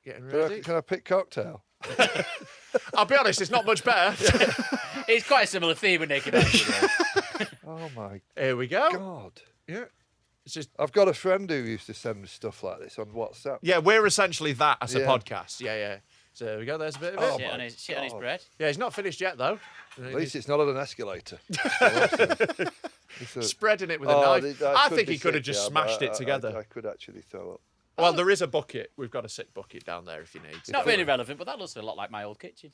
Getting ready. Can I pick cocktail? I'll be honest, it's not much better. It's quite a similar theme with Naked Martin. Oh my Here we go. God. Yeah. It's just I've got a friend who used to send me stuff like this on WhatsApp. Yeah, we're essentially that as a podcast. Yeah. So there we go, there's a bit of it. Shit on his bread. Yeah, he's not finished yet though. At least it's not on an escalator. Spreading it with a knife. I think he could have just smashed it together. I could actually throw up. Well, there is a bucket. We've got a sick bucket down there if you need. It's not really relevant, but that looks a lot like my old kitchen.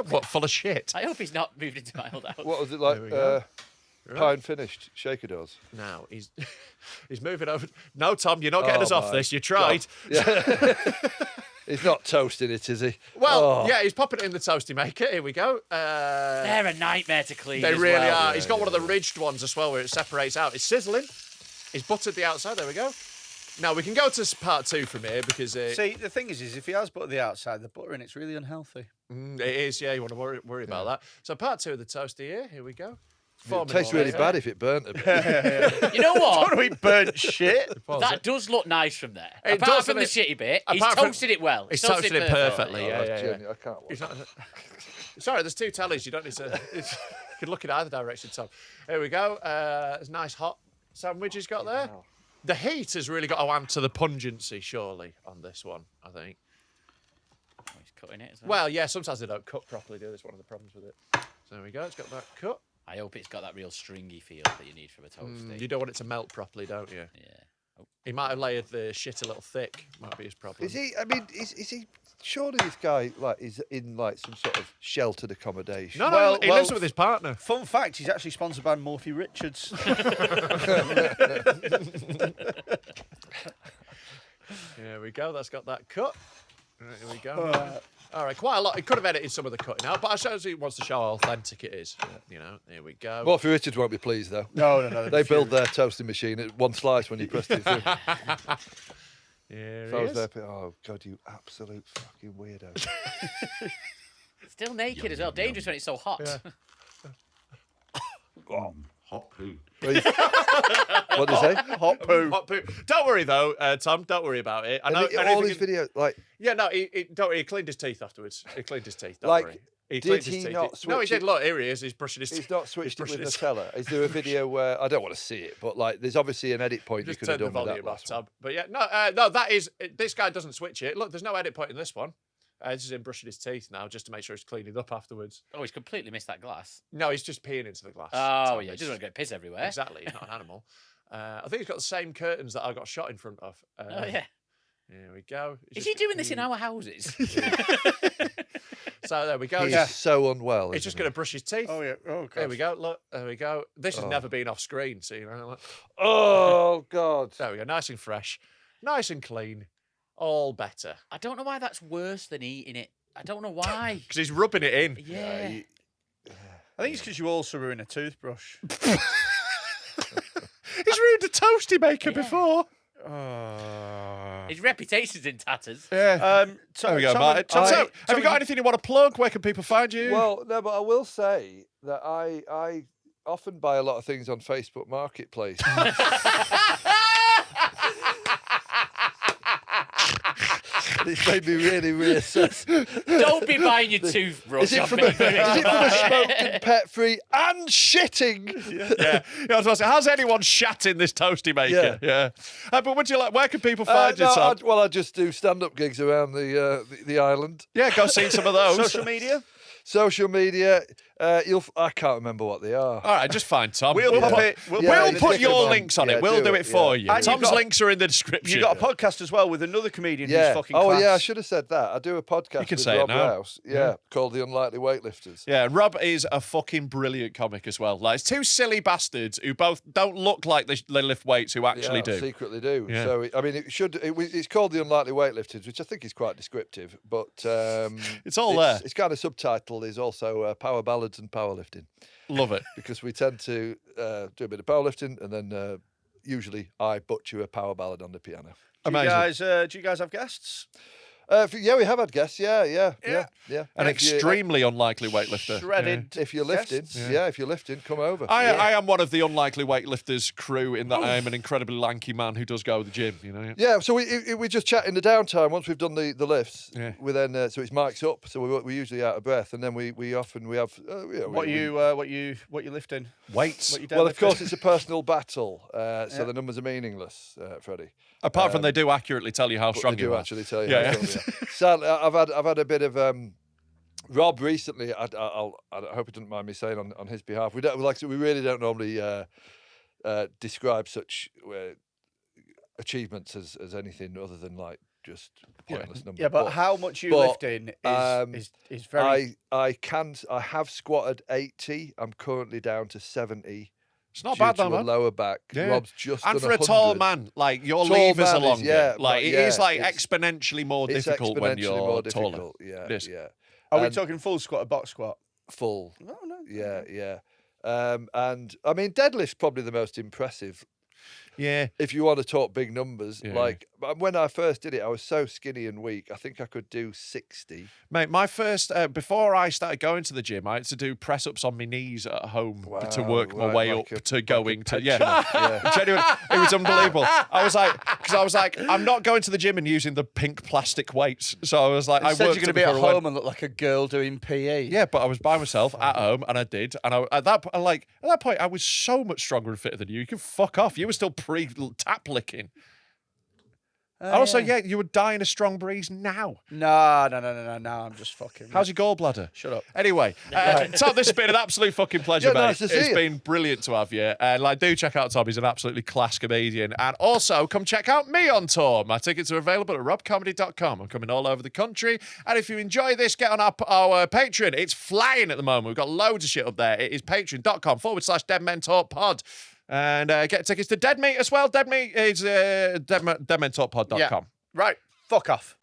What, full of shit? I hope he's not moved into my old house. What was it like? Pine finished shaker doors. Now he's moving over. No, Tom, you're not getting us off this. You tried. Yeah. He's not toasting it, is he? Well, yeah, he's popping it in the toasty maker. Here we go. They're a nightmare to clean. They really are. He's got one of the ridged ones as well, where it separates out. It's sizzling. He's buttered the outside. There we go. Now we can go to part 2 from here because see, the thing is if he has buttered the outside, the butter in it's really unhealthy. It is. Yeah, you want to worry about that. So part 2 of the toasty here. Here we go. It tastes really bad if it burnt a bit. You know what? Don't we burnt shit? That does look nice from there. It Apart does, from the doesn't shitty bit, he's Apart from- toasted it well. He's toasted it perfectly. Yeah. I can't watch it. Sorry, there's 2 tellies. You don't need to. You can look in either direction, Tom. Here we go. There's a nice hot sandwich he's got there. The heat has really got to add to the pungency, surely, on this one, I think. Oh, he's cutting it as well. Well, yeah, sometimes they don't cut properly, do they? That's one of the problems with it. So there we go. It's got that cut. I hope it's got that real stringy feel that you need from a toasty. You don't want it to melt properly, don't you? Yeah. Oh. He might have layered the shit a little thick. Might be his problem. Is he? I mean, is he? Surely this guy is in some sort of sheltered accommodation. No, he lives with his partner. Fun fact: he's actually sponsored by Morphy Richards. Here we go. That's got that cut. Right, here we go. All right, quite a lot. He could have edited some of the cutting out, but I suppose he wants to show how authentic it is. You know, here we go. Morphy Richards won't be pleased though. No. They build their toasting machine at one slice when you press it through. Here So I he was is. there, oh God, you absolute fucking weirdo. Still naked as well. Dangerous when it's so hot. Yeah. Hot poo. What did he say? Hot poo. Hot poo. Don't worry though, Tom. Don't worry about it. I know all these videos, like, Yeah, no, don't worry. He cleaned his teeth afterwards. He cleaned his teeth. Don't Like, worry. He did cleaned his he teeth. not No, he switch did. it? Look, here he is. He's brushing his teeth. he's not switched it with brushing his- Nutella. Is there a video where I don't want to see it, but like, there's obviously an edit point Just you could have turn the done with volume that off, last one. Tom. But yeah, no, that is. This guy doesn't switch it. Look, there's no edit point in this one. This is him brushing his teeth now, just to make sure he's cleaning up afterwards. Oh, he's completely missed that glass. No, he's just peeing into the glass. Oh, yeah, he doesn't want to get piss everywhere. Exactly, he's not an animal. I think he's got the same curtains that I got shot in front of. Oh, yeah. Here we go. Is he doing this in our houses? So there we go. He's so unwell. He's just going to brush his teeth. Oh, yeah. Oh, God. There we go. Look, there we go. This has never been off screen, so you know. Like, oh, God. There we go. Nice and fresh. Nice and clean. All better. I don't know why that's worse than eating it. I don't know why. Because he's rubbing it in. Yeah. I think it's because you also ruin a toothbrush. He's ruined a toasty maker before. His reputation's in tatters. Yeah. There we go, Martin. So, have you got anything you want to plug? Where can people find you? Well, no, but I will say that I often buy a lot of things on Facebook Marketplace. It's made me really reassess. Don't be buying your toothbrush. Is it from a smoked and pet-free and shitting? Yeah. I was about to say, how's anyone shat in this toasty maker? Yeah. But would you like? Where can people find you, Tom? I just do stand-up gigs around the island. Yeah, go see some of those. Social media? Social media, I can't remember what they are. All right, just find Tom. We'll put your links on it. We'll do it for you. Tom's links are in the description. You've got a podcast as well with another comedian who's fucking class. Oh, yeah, I should have said that. I do a podcast with Rob Rouse, called The Unlikely Weightlifters. Yeah, Rob is a fucking brilliant comic as well. Like, it's two silly bastards who both don't look like they lift weights who actually do. Secretly do. Yeah. So, I mean, it's called The Unlikely Weightlifters, which I think is quite descriptive, but it's all there. It's kind of subtitle is also power ballads and powerlifting. Love it. Because we tend to do a bit of powerlifting and then usually I butcher a power ballad on the piano. Do you guys have guests? Yeah, we have had guests. Yeah. An extremely unlikely weightlifter. Shredded. If you're lifting, if you're lifting, come over. I am one of the unlikely weightlifters crew in that I am an incredibly lanky man who does go to the gym. You know. Yeah. So we just chat in the downtime once we've done the lifts. Yeah. We then so it's mics up, so we're usually out of breath, and then we have. What you lifting? Weights. Well, of course, it's a personal battle, so the numbers are meaningless, Freddie. Apart from they do accurately tell you how strong you are. They do actually tell you how strong you are. Sadly, I've had a bit of Rob recently. I hope he doesn't mind me saying on his behalf. We really don't normally describe such achievements as anything other than like just pointless numbers. Yeah, but how much you lifting is very. I have squatted 80. I'm currently down to 70. It's not bad though, man. Lower back. Yeah. Rob's just and done for a 100. tall man, like your levers are longer. It is like it's exponentially more difficult when you're taller. Yeah. Are we talking full squat or box squat? Full. No. Yeah. And I mean, deadlift's probably the most impressive. Yeah. If you want to talk big numbers, like when I first did it, I was so skinny and weak. I think I could do 60. Mate, my first before I started going to the gym, I had to do press ups on my knees at home to work my way up to going to Genuinely, it was unbelievable. I was like, I'm not going to the gym and using the pink plastic weights. So I was like, I said worked you're going to be at home and look like a girl doing PE. Yeah, but I was by myself at home, and I did. And at that point, I was so much stronger and fitter than you. You can fuck off. You were still pre-tap licking. Also, you would die in a strong breeze now. No. I'm just fucking. How's your gallbladder? Shut up. Anyway, Tom, this has been an absolute fucking pleasure, mate. Nice to see it's you. been brilliant to have you. And do check out Tom. He's an absolutely class comedian. And also, come check out me on tour. My tickets are available at robcomedy.com. I'm coming all over the country. And if you enjoy this, get on our Patreon. It's flying at the moment. We've got loads of shit up there. It is patreon.com/DeadMenTalkPod. And get tickets to Dead Meat as well. Dead Meat is deadmentalkpod.com. Yeah. Right. Fuck off.